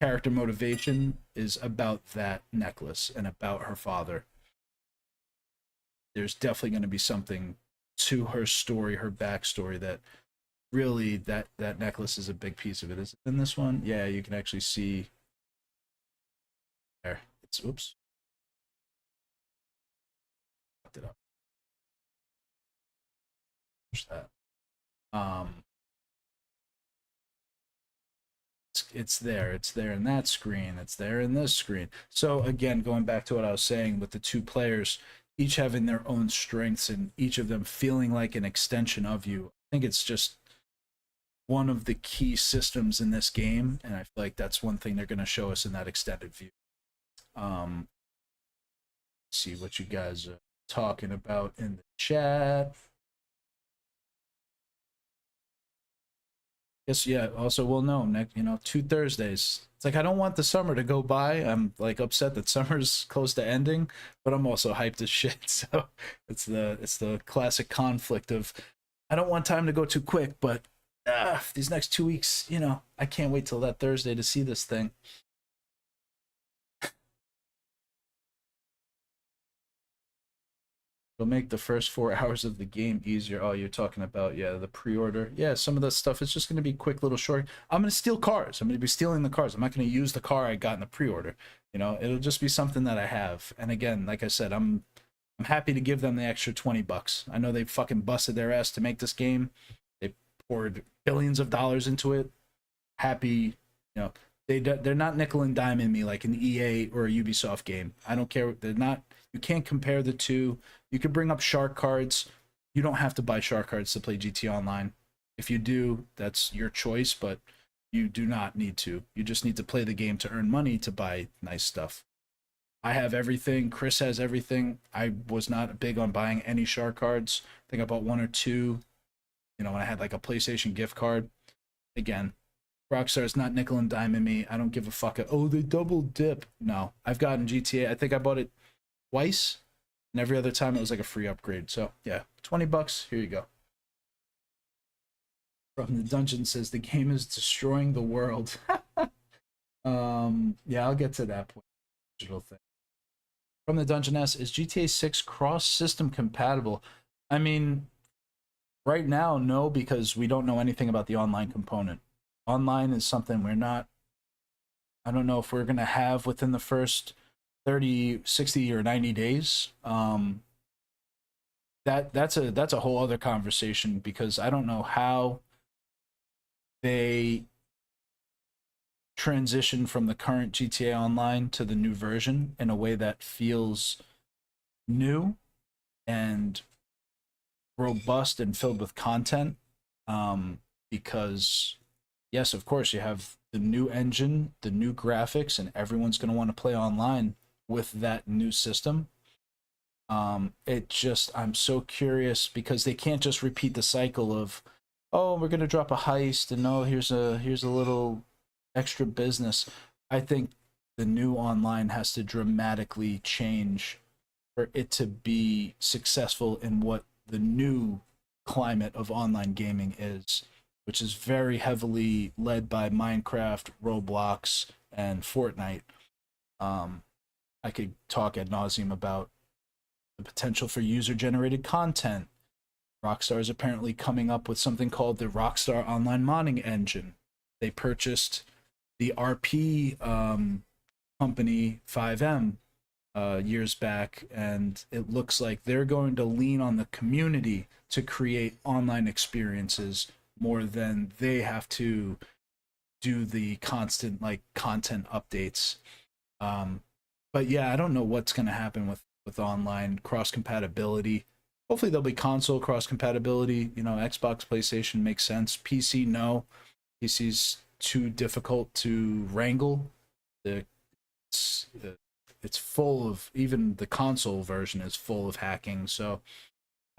character motivation is about that necklace and about her father. There's definitely going to be something to her story, her backstory, that really that necklace is a big piece of it. Is it in this one? Yeah, you can actually see there. It's, oops, fucked it up. Push that. Um, it's there. It's there in that screen. It's there in this screen. So again, going back to what I was saying with the two players, each having their own strengths and each of them feeling like an extension of you. I think it's just one of the key systems in this game, and I feel like that's one thing they're going to show us in that extended view. See what you guys are talking about in the chat. Guess yeah. Also, we'll know next. 2 Thursdays. It's like I don't want the summer to go by. I'm like upset that summer's close to ending, but I'm also hyped as shit. So it's the classic conflict of I don't want time to go too quick, but these next 2 weeks, I can't wait till that Thursday to see this thing. It'll make the first 4 hours of the game easier. Oh, you're talking about, yeah, the pre-order. Yeah, some of the stuff is just going to be quick little short. I'm going to steal cars. I'm going to be stealing the cars. I'm not going to use the car I got in the pre-order. It'll just be something that I have. And again, like I said, I'm happy to give them the extra $20. I know they fucking busted their ass to make this game. They poured billions of dollars into it. Happy, they're not nickel and diming me like an EA or a Ubisoft game. I don't care. They're not. You can't compare the two. You could bring up shark cards. You don't have to buy shark cards to play GT Online. If you do, that's your choice, but you do not need to. You just need to play the game to earn money to buy nice stuff. I have everything. Chris has everything. I was not big on buying any shark cards. I think I bought one or two, when I had like a PlayStation gift card. Again, Rockstar's not nickel and diming me. I don't give a fuck. Oh, they double dip. No, I've gotten GTA. I think I bought it twice, and every other time it was like a free upgrade. So yeah, $20. Here you go. From the dungeon says the game is destroying the world. Yeah, I'll get to that point. Digital thing. From the dungeon S, is GTA 6 cross-system compatible? I mean, right now, no, because we don't know anything about the online component. Online is something I don't know if we're going to have within the first 30, 60, or 90 days. That's a whole other conversation because I don't know how they transition from the current GTA Online to the new version in a way that feels new and robust and filled with content. Because yes, of course, you have the new engine, the new graphics, and everyone's going to want to play online with that new system. I'm so curious because they can't just repeat the cycle of, oh, we're going to drop a heist and oh, here's a little extra business. I think the new online has to dramatically change for it to be successful in what the new climate of online gaming is, which is very heavily led by Minecraft, Roblox, and Fortnite. I could talk ad nauseum about the potential for user-generated content. Rockstar is apparently coming up with something called the Rockstar Online Modding Engine. They purchased the RP company 5M years back, and it looks like they're going to lean on the community to create online experiences more than they have to do the constant like content updates. But yeah, I don't know what's going to happen with online cross compatibility. Hopefully there'll be console cross compatibility. Xbox, PlayStation makes sense. PC, no. PC's too difficult to wrangle. It's full of, even the console version is full of hacking. So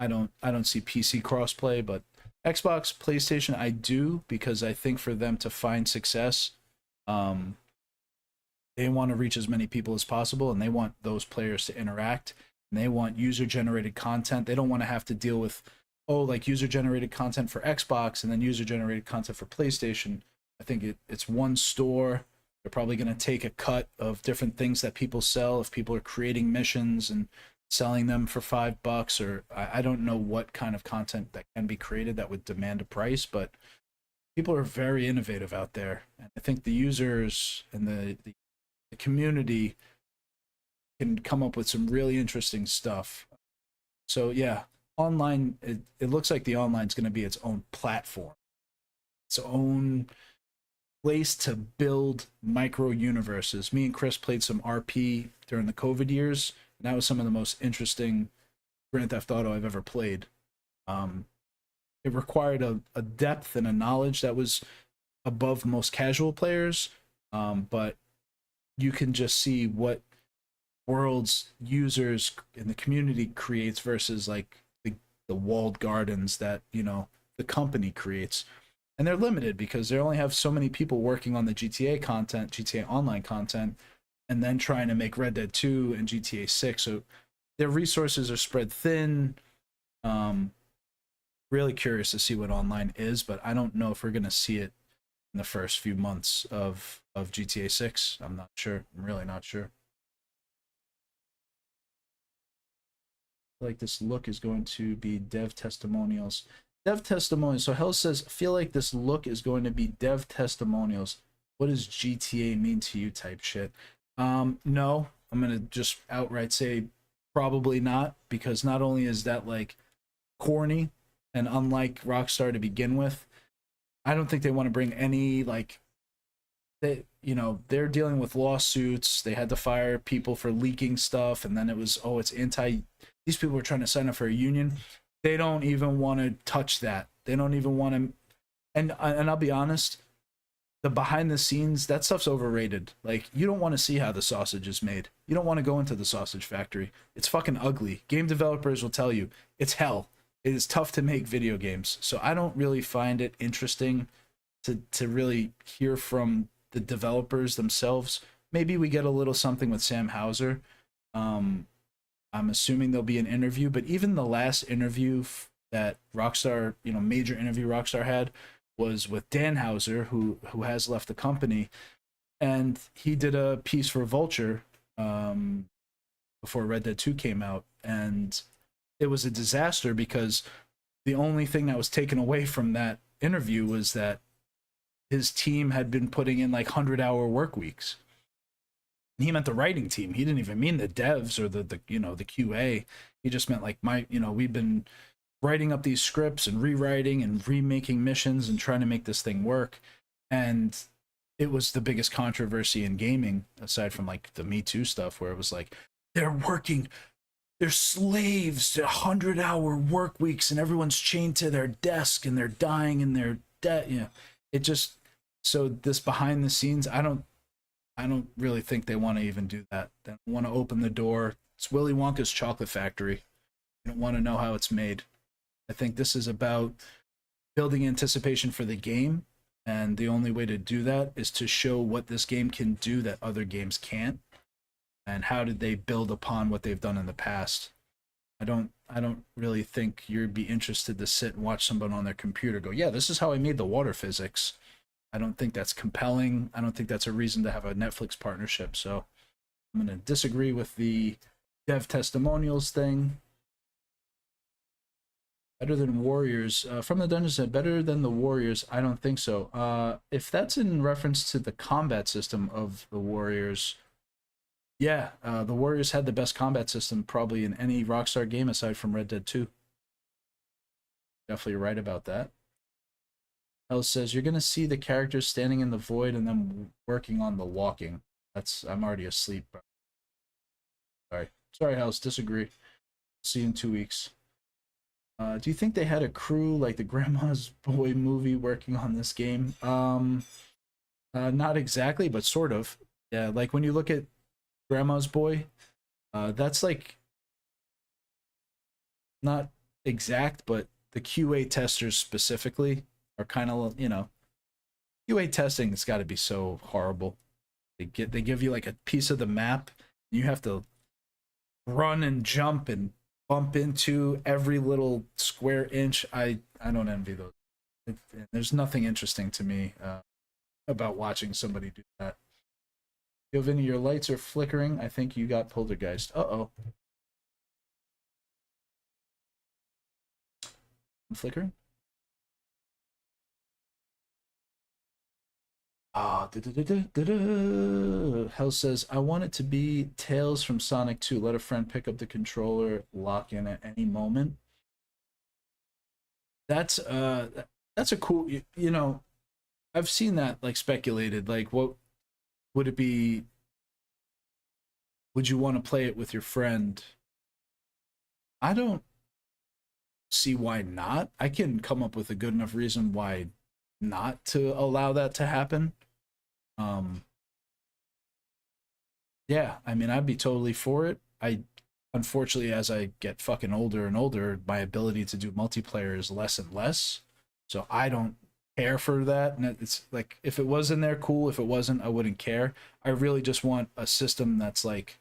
I don't see PC crossplay, but Xbox, PlayStation, I do, because I think for them to find success, they want to reach as many people as possible, and they want those players to interact, and they want user-generated content. They don't want to have to deal with, like user-generated content for Xbox and then user-generated content for PlayStation. I think it's one store. They're probably going to take a cut of different things that people sell if people are creating missions and selling them for $5, or I don't know what kind of content that can be created that would demand a price, but people are very innovative out there. And I think the users and the community can come up with some really interesting stuff. So yeah, online, it looks like the online is going to be its own platform, its own place to build micro universes. Me and Chris played some RP during the COVID years, and that was some of the most interesting Grand Theft Auto I've ever played. It required a depth and a knowledge that was above most casual players, but you can just see what worlds users in the community creates versus like the walled gardens that the company creates. and they're limited because they only have so many people working on the GTA content, GTA Online content, and then trying to make Red Dead 2 and GTA 6. So their resources are spread thin. Really curious to see what online is, but I don't know if we're going to see it in the first few months of GTA 6. I'm not sure. I'm really not sure. Like this look is going to be dev testimonials. Dev testimonials. So Hell says, I feel like this look is going to be dev testimonials. What does GTA mean to you type shit? No, I'm going to just outright say probably not, because not only is that like corny and unlike Rockstar to begin with, I don't think they want to bring any like they're dealing with lawsuits. They had to fire people for leaking stuff, and then it was, oh, it's anti, these people were trying to sign up for a union. They don't even want to touch that. They don't even want to, and I'll be honest, the behind the scenes, that stuff's overrated. Like, you don't want to see how the sausage is made. You don't want to go into the sausage factory. It's fucking ugly. Game developers will tell you it's hell. It is tough to make video games. So I don't really find it interesting to really hear from the developers themselves. Maybe we get a little something with Sam Hauser. I'm assuming there'll be an interview, but even the last interview that Rockstar, major interview Rockstar had, was with Dan Hauser, who has left the company, and he did a piece for Vulture before Red Dead 2 came out, and it was a disaster because the only thing that was taken away from that interview was that his team had been putting in like 100-hour work weeks. And he meant the writing team. He didn't even mean the devs or the QA. He just meant like we've been writing up these scripts and rewriting and remaking missions and trying to make this thing work. And it was the biggest controversy in gaming, aside from like the Me Too stuff, where it was like, they're slaves to 100-hour work weeks and everyone's chained to their desk and they're dying in their debt. It just, so this behind the scenes, I don't really think they want to even do that. They don't want to open the door. It's Willy Wonka's chocolate factory. You don't want to know how it's made. I think this is about building anticipation for the game, and the only way to do that is to show what this game can do that other games can't, and how did they build upon what they've done in the past. I don't really think you'd be interested to sit and watch someone on their computer go, yeah, this is how I made the water physics. I don't think that's compelling. I don't think that's a reason to have a Netflix partnership. So I'm going to disagree with the dev testimonials thing. Better than Warriors. From the Dungeon said, better than the Warriors. I don't think so. If that's in reference to the combat system of the Warriors, yeah, the Warriors had the best combat system probably in any Rockstar game aside from Red Dead 2. Definitely right about that. Hell says, you're going to see the characters standing in the void and then working on the walking. I'm already asleep, bro. Sorry, House, disagree. See you in 2 weeks. Do you think they had a crew like the Grandma's Boy movie working on this game? Not exactly, but sort of. Yeah, like when you look at Grandma's Boy, that's like not exact, but the QA testers specifically are kind of, QA testing has got to be so horrible. They give you like a piece of the map, and you have to run and jump and bump into every little square inch. I don't envy those. There's nothing interesting to me about watching somebody do that. Yo, Vinny, your lights are flickering. I think you got poltergeist. Uh-oh. I'm flickering? Ah, Hell says, I want it to be Tails from Sonic 2. Let a friend pick up the controller, lock in at any moment. That's a cool, I've seen that like speculated. Like, what would it be? Would you want to play it with your friend? I don't see why not. I can come up with a good enough reason why not to allow that to happen. Yeah, I mean, I'd be totally for it. Unfortunately, as I get fucking older and older, my ability to do multiplayer is less and less. So I don't care for that. And it's like, if it was in there, cool. If it wasn't, I wouldn't care. I really just want a system that's like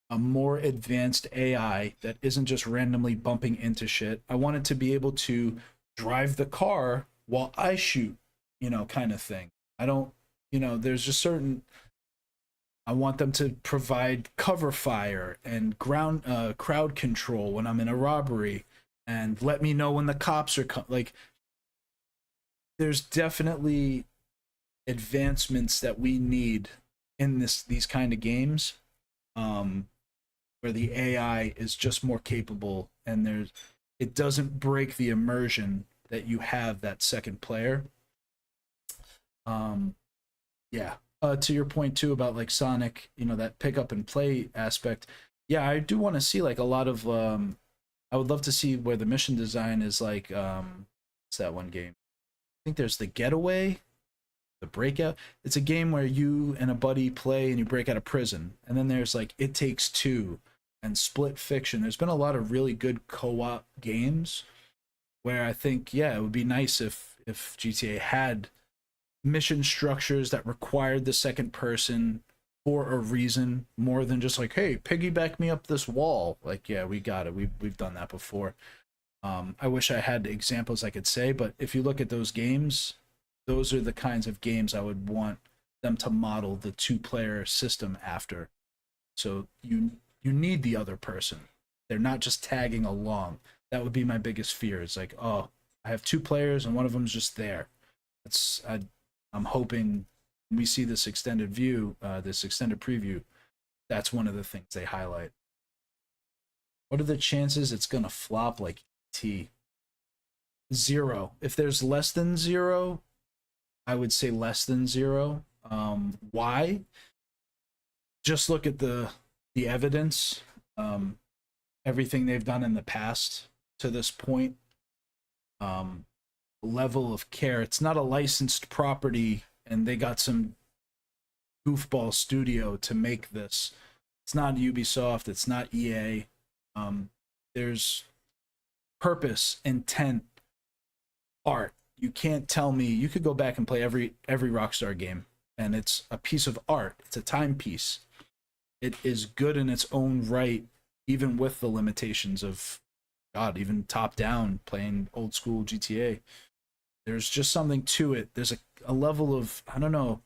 a more advanced AI that isn't just randomly bumping into shit. I want it to be able to drive the car while I shoot, kind of thing. I don't, there's just certain. I want them to provide cover fire and ground crowd control when I'm in a robbery, and let me know when the cops are like. There's definitely advancements that we need in these kind of games, where the AI is just more capable, and it doesn't break the immersion that you have that second player. Yeah. To your point too about like Sonic, that pick up and play aspect. Yeah, I do want to see like a lot of. I would love to see where the mission design is like. What's that one game? I think there's the Getaway, the Breakout. It's a game where you and a buddy play and you break out of prison, and then there's like It Takes Two and Split Fiction. There's been a lot of really good co-op games where I think, yeah, it would be nice if GTA had mission structures that required the second person for a reason, more than just like, hey, piggyback me up this wall. Like, yeah, we got it. We've done that before. I wish I had examples I could say, but if you look at those games, those are the kinds of games I would want them to model the two-player system after. So you need the other person. They're not just tagging along. That would be my biggest fear. It's like, oh, I have two players and one of them's just there. I'm hoping we see this extended this extended preview. That's one of the things they highlight. What are the chances it's gonna flop like T? 0. If there's less than 0, I would say less than 0. Why? Just look at the evidence. Everything they've done in the past to this point. Level of care. It's not a licensed property, and they got some goofball studio to make this. It's not Ubisoft. It's not EA. There's purpose, intent, art. You can't tell me. You could go back and play every Rockstar game, and it's a piece of art. It's a timepiece. It is good in its own right, even with the limitations of, God, even top down playing old school GTA. There's just something to it. There's a level of, I don't know.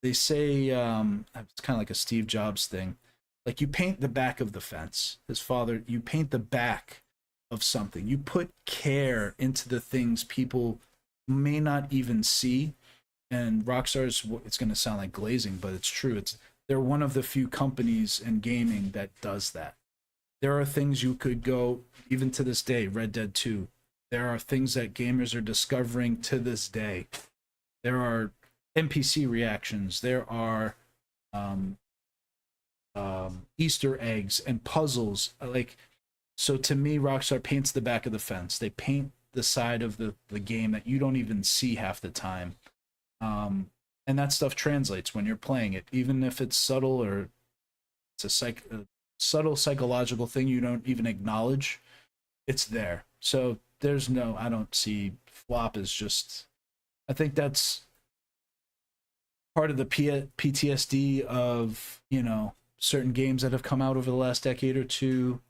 They say it's kind of like a Steve Jobs thing. Like, you paint the back of the fence. His father, you paint the back of something. You put care into the things people may not even see. And Rockstar's, it's going to sound like glazing, but it's true. They're one of the few companies in gaming that does that. There are things you could go, even to this day, Red Dead 2. There are things that gamers are discovering to this day. There are NPC reactions. There are Easter eggs and puzzles. So to me, Rockstar paints the back of the fence. They paint the side of the game that you don't even see half the time. And that stuff translates when you're playing it, even if it's subtle, or it's a subtle psychological thing you don't even acknowledge. It's there. So I don't see flop as just, I think that's part of the PTSD of, certain games that have come out over the last decade or two.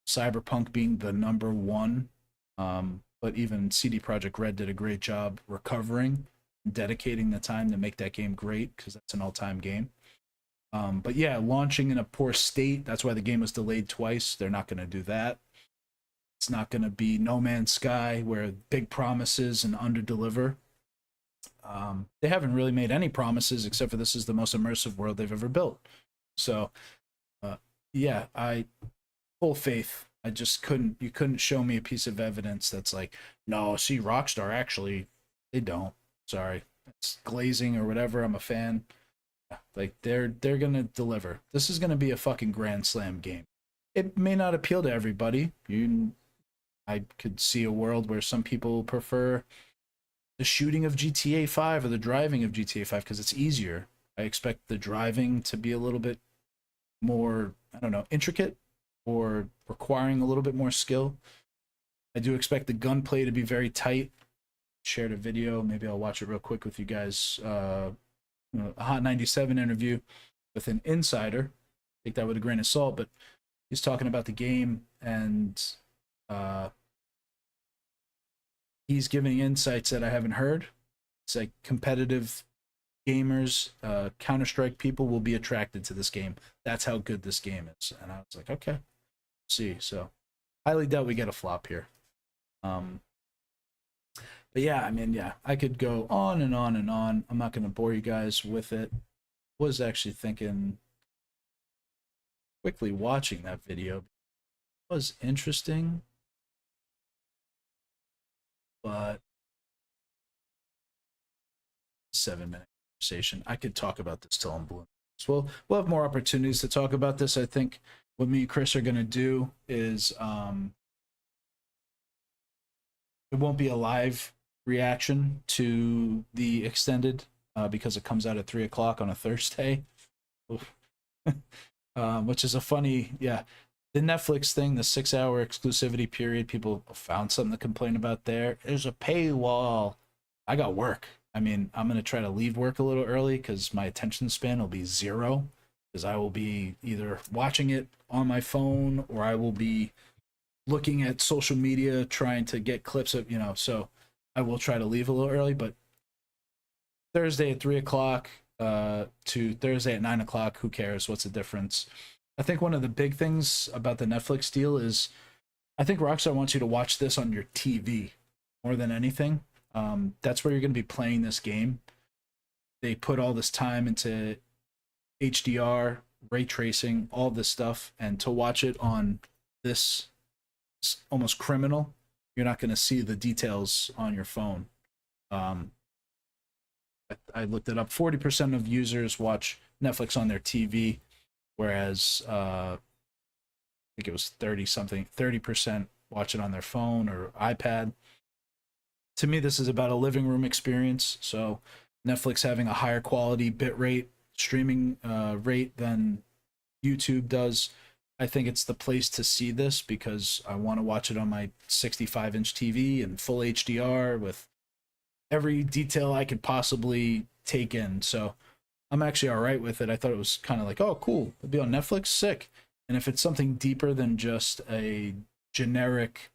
Cyberpunk being the number one. But even CD Projekt Red did a great job recovering, dedicating the time to make that game great, because that's an all-time game. But yeah, launching in a poor state, that's why the game was delayed twice. They're not going to do that. It's not going to be No Man's Sky, where big promises and under-deliver. They haven't really made any promises, except for this is the most immersive world they've ever built. So, yeah, I full faith. You couldn't show me a piece of evidence that's like, no, see, Rockstar, actually, they don't. Sorry. It's glazing or whatever. I'm a fan. Like, they're gonna deliver. This is gonna be a fucking Grand Slam game. It may not appeal to everybody. I could see a world where some people prefer the shooting of GTA 5 or the driving of GTA 5 because it's easier. I expect the driving to be a little bit more, I don't know, intricate, or requiring a little bit more skill. I do expect the gunplay to be very tight. shared a video. Maybe I'll watch it real quick with you guys. A Hot 97 interview with an insider. Take that with a grain of salt, but he's talking about the game, and he's giving insights that I haven't heard. It's like competitive gamers, Counter-Strike people will be attracted to this game. That's how good this game is. And I was like, okay, see. So highly doubt we get a flop here. But yeah, I mean, yeah, I could go on and on and on. I'm not going to bore you guys with it. Was actually thinking, quickly watching that video. It was interesting, but 7-minute conversation. I could talk about this till I'm blue. So we'll have more opportunities to talk about this. I think what me and Chris are going to do is it won't be a live reaction to the extended because it comes out at 3 o'clock on a Thursday. Which is a funny, yeah. The Netflix thing, the 6-hour exclusivity period, people found something to complain about there. There's a paywall. I got work. I mean, I'm going to try to leave work a little early because my attention span will be 0, because I will be either watching it on my phone or I will be looking at social media trying to get clips of, you know, so I will try to leave a little early. But Thursday at 3 o'clock to Thursday at 9 o'clock, who cares? What's the difference? I think one of the big things about the Netflix deal is I think Rockstar wants you to watch this on your TV more than anything. That's where you're going to be playing this game. They put all this time into HDR, ray tracing, all this stuff, and to watch it on this almost criminal, you're not going to see the details on your phone. I looked it up. 40% of users watch Netflix on their TV, whereas I think it was 30% watch it on their phone or iPad. To me, this is about a living room experience. So Netflix having a higher quality bit rate, streaming rate than YouTube does. I think it's the place to see this because I want to watch it on my 65-inch TV in full HDR with every detail I could possibly take in. So I'm actually all right with it. I thought it was kind of like, oh, cool, it'll be on Netflix, sick. And if it's something deeper than just a generic,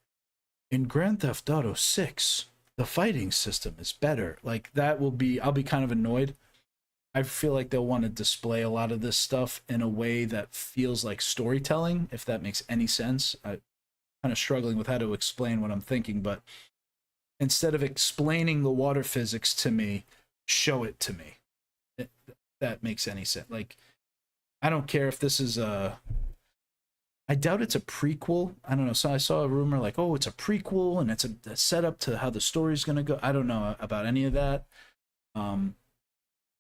in Grand Theft Auto 6, the fighting system is better, like that will be, I'll be kind of annoyed. I feel like they'll want to display a lot of this stuff in a way that feels like storytelling, if that makes any sense. I'm kind of struggling with how to explain what I'm thinking, but instead of explaining the water physics to me, show it to me. If that makes any sense. Like, I don't care if this is a... I doubt it's a prequel. I don't know. So I saw a rumor like, oh, it's a prequel and it's a setup to how the story's going to go. I don't know about any of that.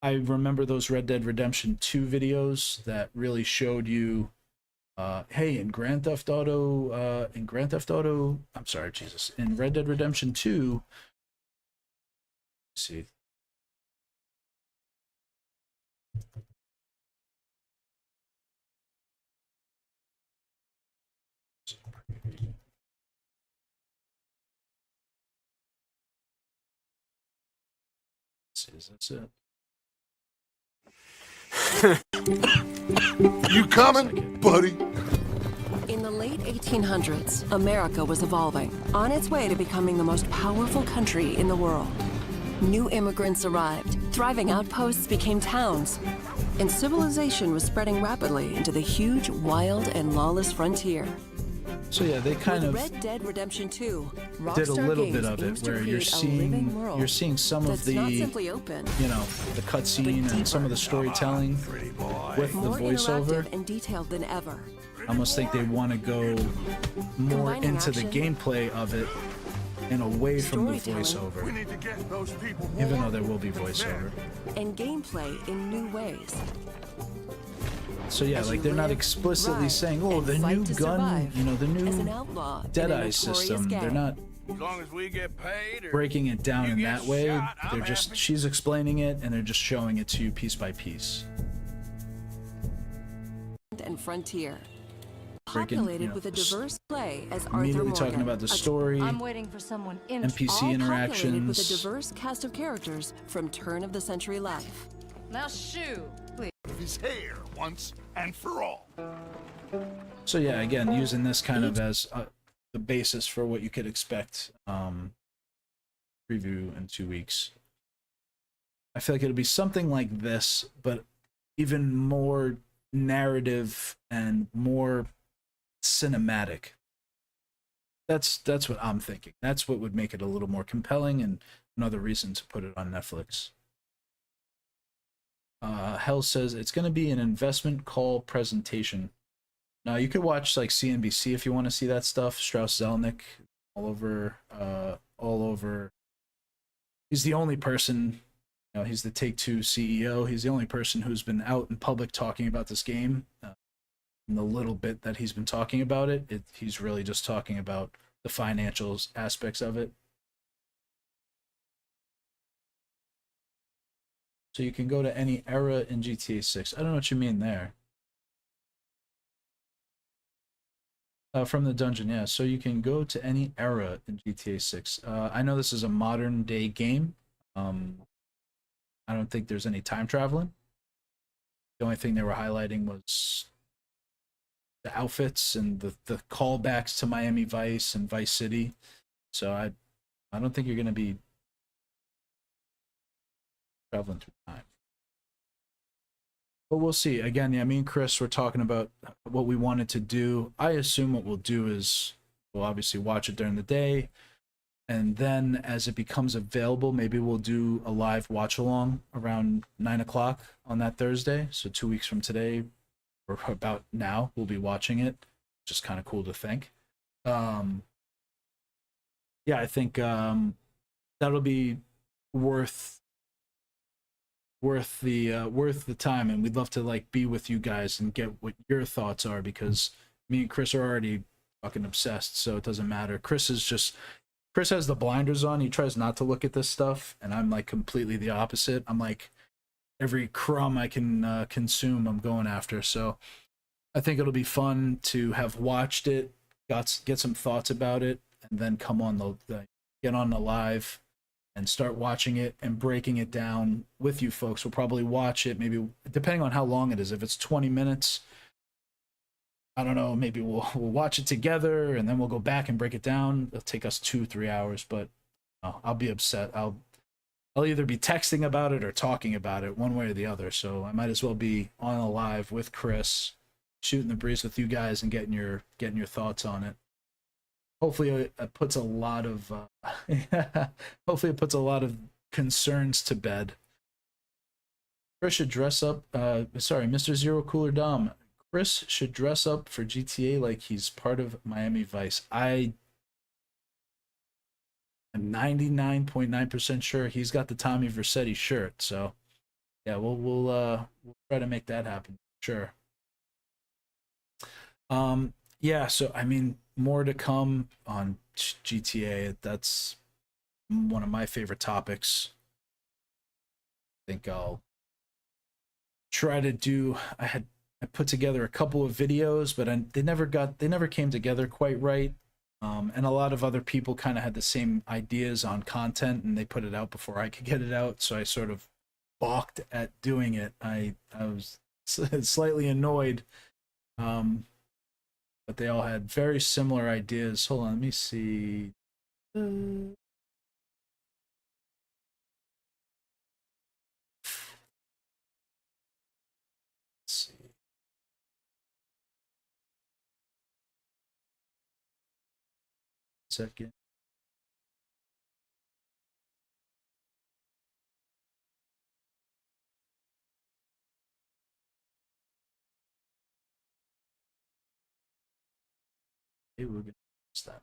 I remember those Red Dead Redemption 2 videos that really showed you, hey, in Grand Theft Auto, I'm sorry, Jesus, in Red Dead Redemption 2, let's see. That's it. You coming, buddy? In the late 1800s, America was evolving, on its way to becoming the most powerful country in the world. New immigrants arrived, thriving outposts became towns, and civilization was spreading rapidly into the huge, wild, and lawless frontier. So yeah, they kind of Red Dead Redemption 2, did a little bit of it where you're seeing some of the, you know, the cutscene and some of the storytelling with the voiceover. And detailed than ever. I almost think they want to go more into the gameplay of it and away from the voiceover, even though there will be voiceover. And gameplay in new ways. So yeah, like they're not explicitly saying, oh, the new gun, you know, the new Deadeye system. They're not breaking it down in that way. They're just, she's explaining it and they're just showing it to you piece by piece. And frontier. populated with a diverse play as Arthur immediately Morgan. talking about the story, I'm waiting for someone in NPC all populated interactions. with a diverse cast of characters from turn-of-the-century life. Now shoo, please. Of his hair once and for all. So yeah, again, using this kind of as the basis for what you could expect. Preview in 2 weeks. I feel like it'll be something like this, but even more narrative and more cinematic. That's what I'm thinking. That's what would make it a little more compelling and another reason to put it on Netflix. Hell says it's going to be an investment call presentation. Now you could watch like CNBC if you want to see that stuff. Strauss Zelnick, all over. He's the only person. You know, he's the Take-Two CEO. He's the only person who's been out in public talking about this game. In the little bit that he's been talking about it, he's really just talking about the financials aspects of it. So you can go to any era in GTA 6. I don't know what you mean there. From the dungeon, yeah. So you can go to any era in GTA 6. I know this is a modern day game. I don't think there's any time traveling. The only thing they were highlighting was the outfits and the callbacks to Miami Vice and Vice City. So I don't think you're going to be traveling through time. But we'll see. Again, yeah, me and Chris were talking about what we wanted to do. I assume what we'll do is we'll obviously watch it during the day. And then as it becomes available, maybe we'll do a live watch along around 9 o'clock on that Thursday. So 2 weeks from today, or about now, we'll be watching it. Just kind of cool to think. Yeah, I think that'll be worth the time, and we'd love to like be with you guys and get what your thoughts are, because me and Chris are already fucking obsessed, so it doesn't matter. Chris has the blinders on. He tries not to look at this stuff, and I'm like completely the opposite. I'm like every crumb I can consume, I'm going after. So I think it'll be fun to have watched it, get some thoughts about it, and then come on get on the live and start watching it and breaking it down with you folks. We'll probably watch it, maybe depending on how long it is. If it's 20 minutes, I don't know, maybe we'll watch it together and then we'll go back and break it down. It'll take us 2-3 hours, but I'll be upset. I'll either be texting about it or talking about it, one way or the other. So I might as well be on a live with Chris, shooting the breeze with you guys and getting your thoughts on it. Hopefully it puts a lot of concerns to bed. Chris should dress up. Sorry, Mr. Zero Cooler Dom. Chris should dress up for GTA like he's part of Miami Vice. I am 99.9% sure he's got the Tommy Vercetti shirt. So yeah, we'll try to make that happen. Sure. Yeah, so I mean, more to come on GTA. That's one of my favorite topics. I think I'll try to do. I put together a couple of videos, but they never came together quite right. And a lot of other people kind of had the same ideas on content, and they put it out before I could get it out. So I sort of balked at doing it. I was slightly annoyed. But they all had very similar ideas. Hold on, let me see. Let's see. Second. Maybe we're gonna use that.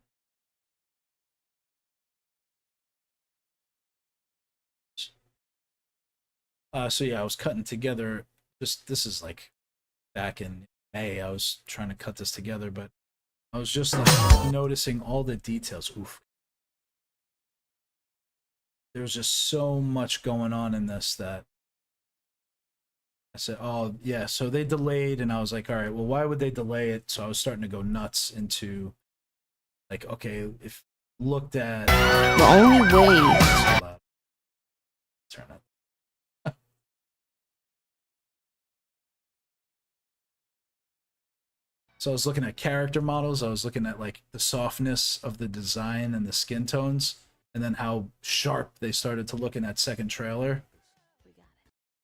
So yeah, I was cutting together. This is like back in May. I was trying to cut this together, but I was just like noticing all the details. Oof. There's just so much going on in this that I said, oh yeah, so they delayed, and I was like, all right, well, why would they delay it? So I was starting to go nuts into like, okay, if looked at The only way. turn up. So I was looking at character models. I was looking at like the softness of the design and the skin tones, and then how sharp they started to look in that second trailer.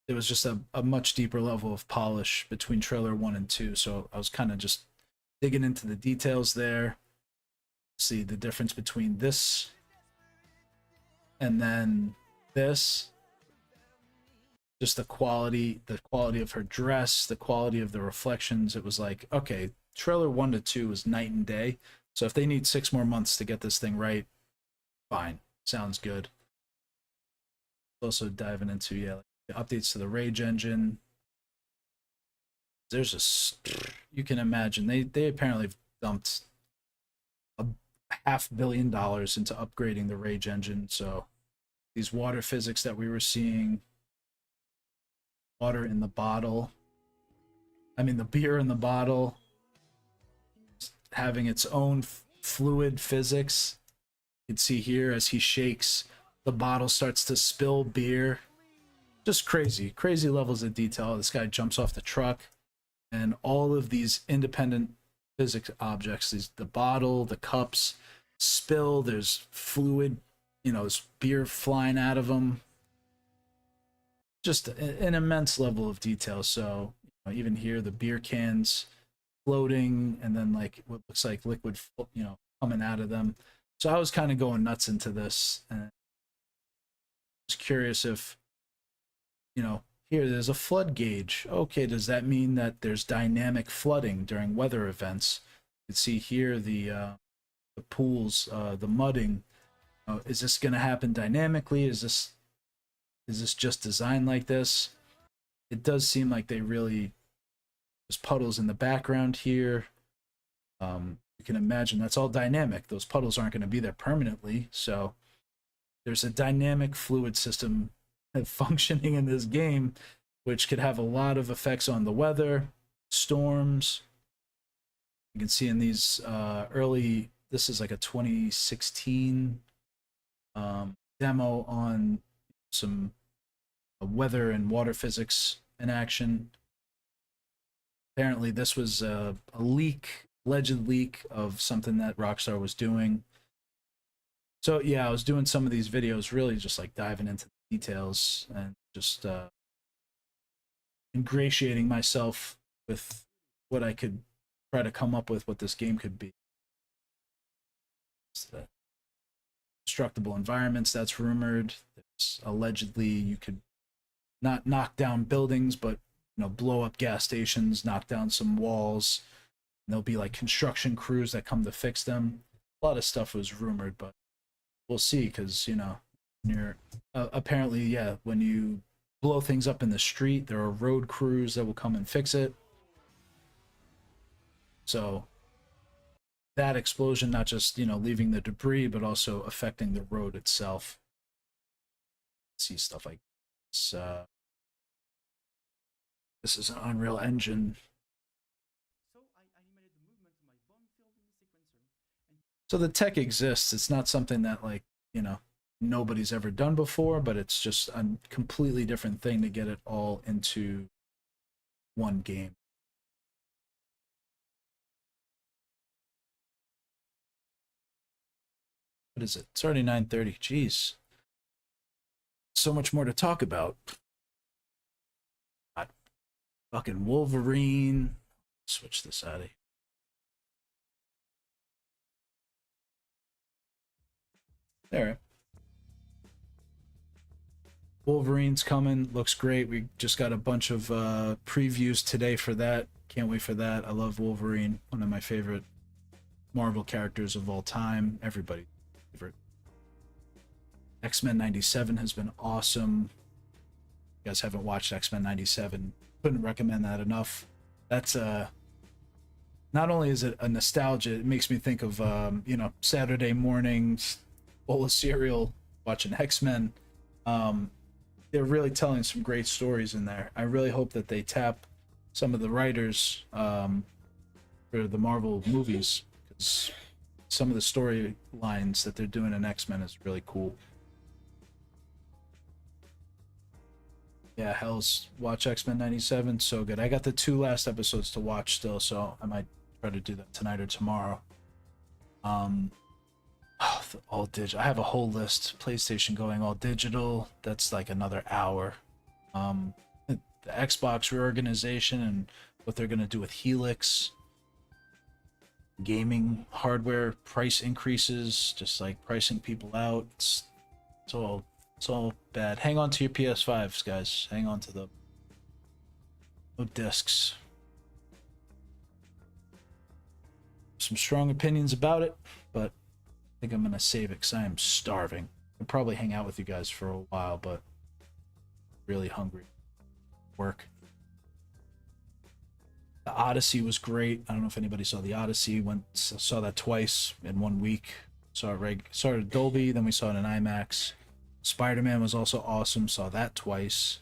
It was just a much deeper level of polish between trailer 1 and 2. So I was kind of just digging into the details there. See the difference between this and then this. Just the quality of her dress, the quality of the reflections. It was like, okay, trailer 1 to 2 is night and day. So if they need 6 more months to get this thing right, fine, sounds good. Also diving into, yeah, like the updates to the Rage engine. There's just, you can imagine they apparently dumped $500 million into upgrading the Rage engine. So these water physics that we were seeing, water in the bottle, I mean the beer in the bottle having its own fluid physics. You can see here as he shakes, the bottle starts to spill beer. Just crazy levels of detail. This guy jumps off the truck, and all of these independent physics objects, the bottle, the cups spill, there's fluid, there's beer flying out of them. Just an immense level of detail. So even here, the beer cans floating, and then like what looks like liquid, coming out of them. So I was kind of going nuts into this, and I was curious if, here there's a flood gauge. Okay, does that mean that there's dynamic flooding during weather events? You can see here the pools, the mudding. Is this going to happen dynamically? Is this just designed like this? It does seem like there's puddles in the background here. You can imagine that's all dynamic. Those puddles aren't going to be there permanently. So there's a dynamic fluid system functioning in this game, which could have a lot of effects on the weather, storms. You can see in these this is like a 2016 demo on some weather and water physics in action. Apparently this was a alleged leak of something that Rockstar was doing. So yeah, I was doing some of these videos really just like diving into the details and just ingratiating myself with what I could try to come up with what this game could be. Destructible environments, that's rumored. There's allegedly you could not knock down buildings, but blow up gas stations, knock down some walls. And there'll be like construction crews that come to fix them. A lot of stuff was rumored, but we'll see, because you're apparently, yeah, when you blow things up in the street, there are road crews that will come and fix it. So that explosion, not just leaving the debris, but also affecting the road itself. See stuff like this. This is an Unreal Engine. So the tech exists. It's not something that nobody's ever done before, but it's just a completely different thing to get it all into one game. What is it? It's already 9:30. Jeez. So much more to talk about. God. Fucking Wolverine. Switch this out of here. There. Wolverine's coming. Looks great. We just got a bunch of previews today for that. Can't wait for that. I love Wolverine. One of my favorite Marvel characters of all time. Everybody's favorite. X-Men 97 has been awesome. If you guys haven't watched X-Men 97, couldn't recommend that enough. That's not only is it a nostalgia, it makes me think of Saturday mornings, bowl of cereal, watching X-Men. they're really telling some great stories in there. I really hope that they tap some of the writers for the Marvel movies, because some of the storylines that they're doing in X-Men is really cool. Yeah, hell's watch X-Men 97, so good. I got the 2 last episodes to watch still, so I might try to do that tonight or tomorrow. All digital. I have a whole list. PlayStation going all digital. That's like another hour. The Xbox reorganization and what they're gonna do with Helix. Gaming hardware price increases, just like pricing people out. It's all bad. Hang on to your PS5s, guys. Hang on to them. No discs. Some strong opinions about it, but I think I'm gonna save it because I am starving. I'll probably hang out with you guys for a while, but really hungry. Work. The Odyssey was great. I don't know if anybody saw the Odyssey. Saw that twice in 1 week. Saw it at Dolby, then we saw it in IMAX. Spider-Man was also awesome. Saw that twice.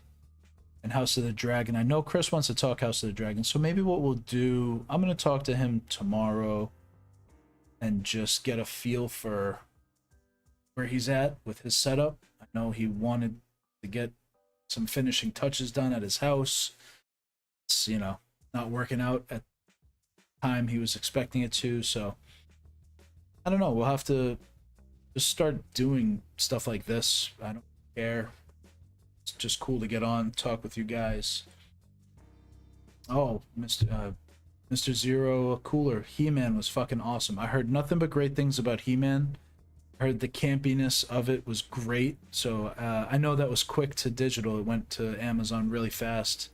And House of the Dragon. I know Chris wants to talk House of the Dragon, so maybe what we'll do, I'm going to talk to him tomorrow and just get a feel for where he's at with his setup. I know he wanted to get some finishing touches done at his house. It's, not working out at the time he was expecting it to, so I don't know. We'll have to just start doing stuff like this. I don't care. It's just cool to get on, talk with you guys. Oh, Mr. Zero Cooler, He-Man was fucking awesome. I heard nothing but great things about He-Man. I heard the campiness of it was great. So I know that was quick to digital. It went to Amazon really fast.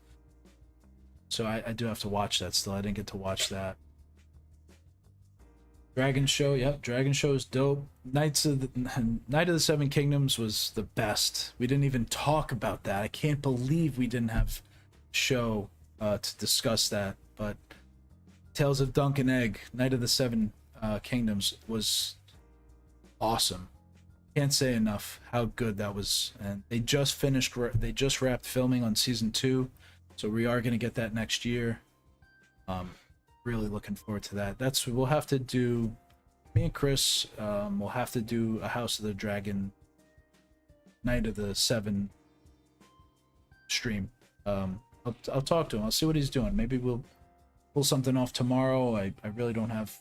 So I do have to watch that still. I didn't get to watch that. Dragon Show, yep, Dragon Show is dope. Night of the Seven Kingdoms was the best. We didn't even talk about that. I can't believe we didn't have a show to discuss that. But Tales of Dunk and Egg, Night of the Seven Kingdoms was awesome. Can't say enough how good that was. And they just wrapped filming on season 2. So we are going to get that next year. Really looking forward to that. We'll have to do, me and Chris, we'll have to do a House of the Dragon Night of the Seven stream. I'll talk to him. I'll see what he's doing. Maybe we'll pull something off tomorrow. I really don't have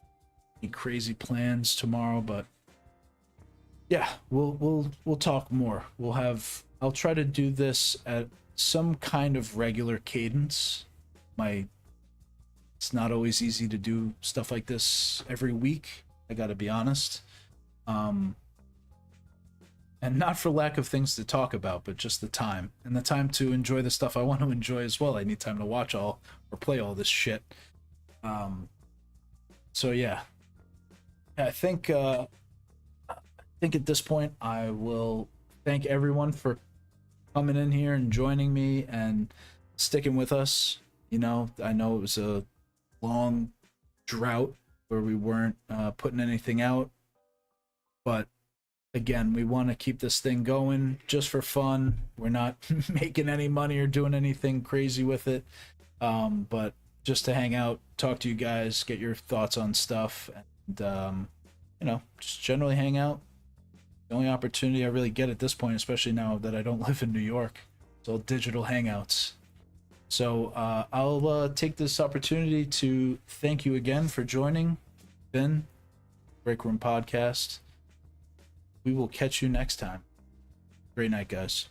any crazy plans tomorrow, but yeah, we'll talk more. I'll try to do this at some kind of regular cadence. It's not always easy to do stuff like this every week, I gotta be honest. And not for lack of things to talk about, but just the time. And the time to enjoy the stuff I want to enjoy as well. I need time to watch all or play all this shit. So yeah. I think at this point I will thank everyone for coming in here and joining me and sticking with us. I know it was a long drought where we weren't putting anything out, but again, we want to keep this thing going just for fun. We're not making any money or doing anything crazy with it, but just to hang out, talk to you guys, get your thoughts on stuff, and just generally hang out. The only opportunity I really get at this point, especially now that I don't live in New York, it's all digital hangouts. So I'll take this opportunity to thank you again for joining, Ben, Breakroom Podcast. We will catch you next time. Great night, guys.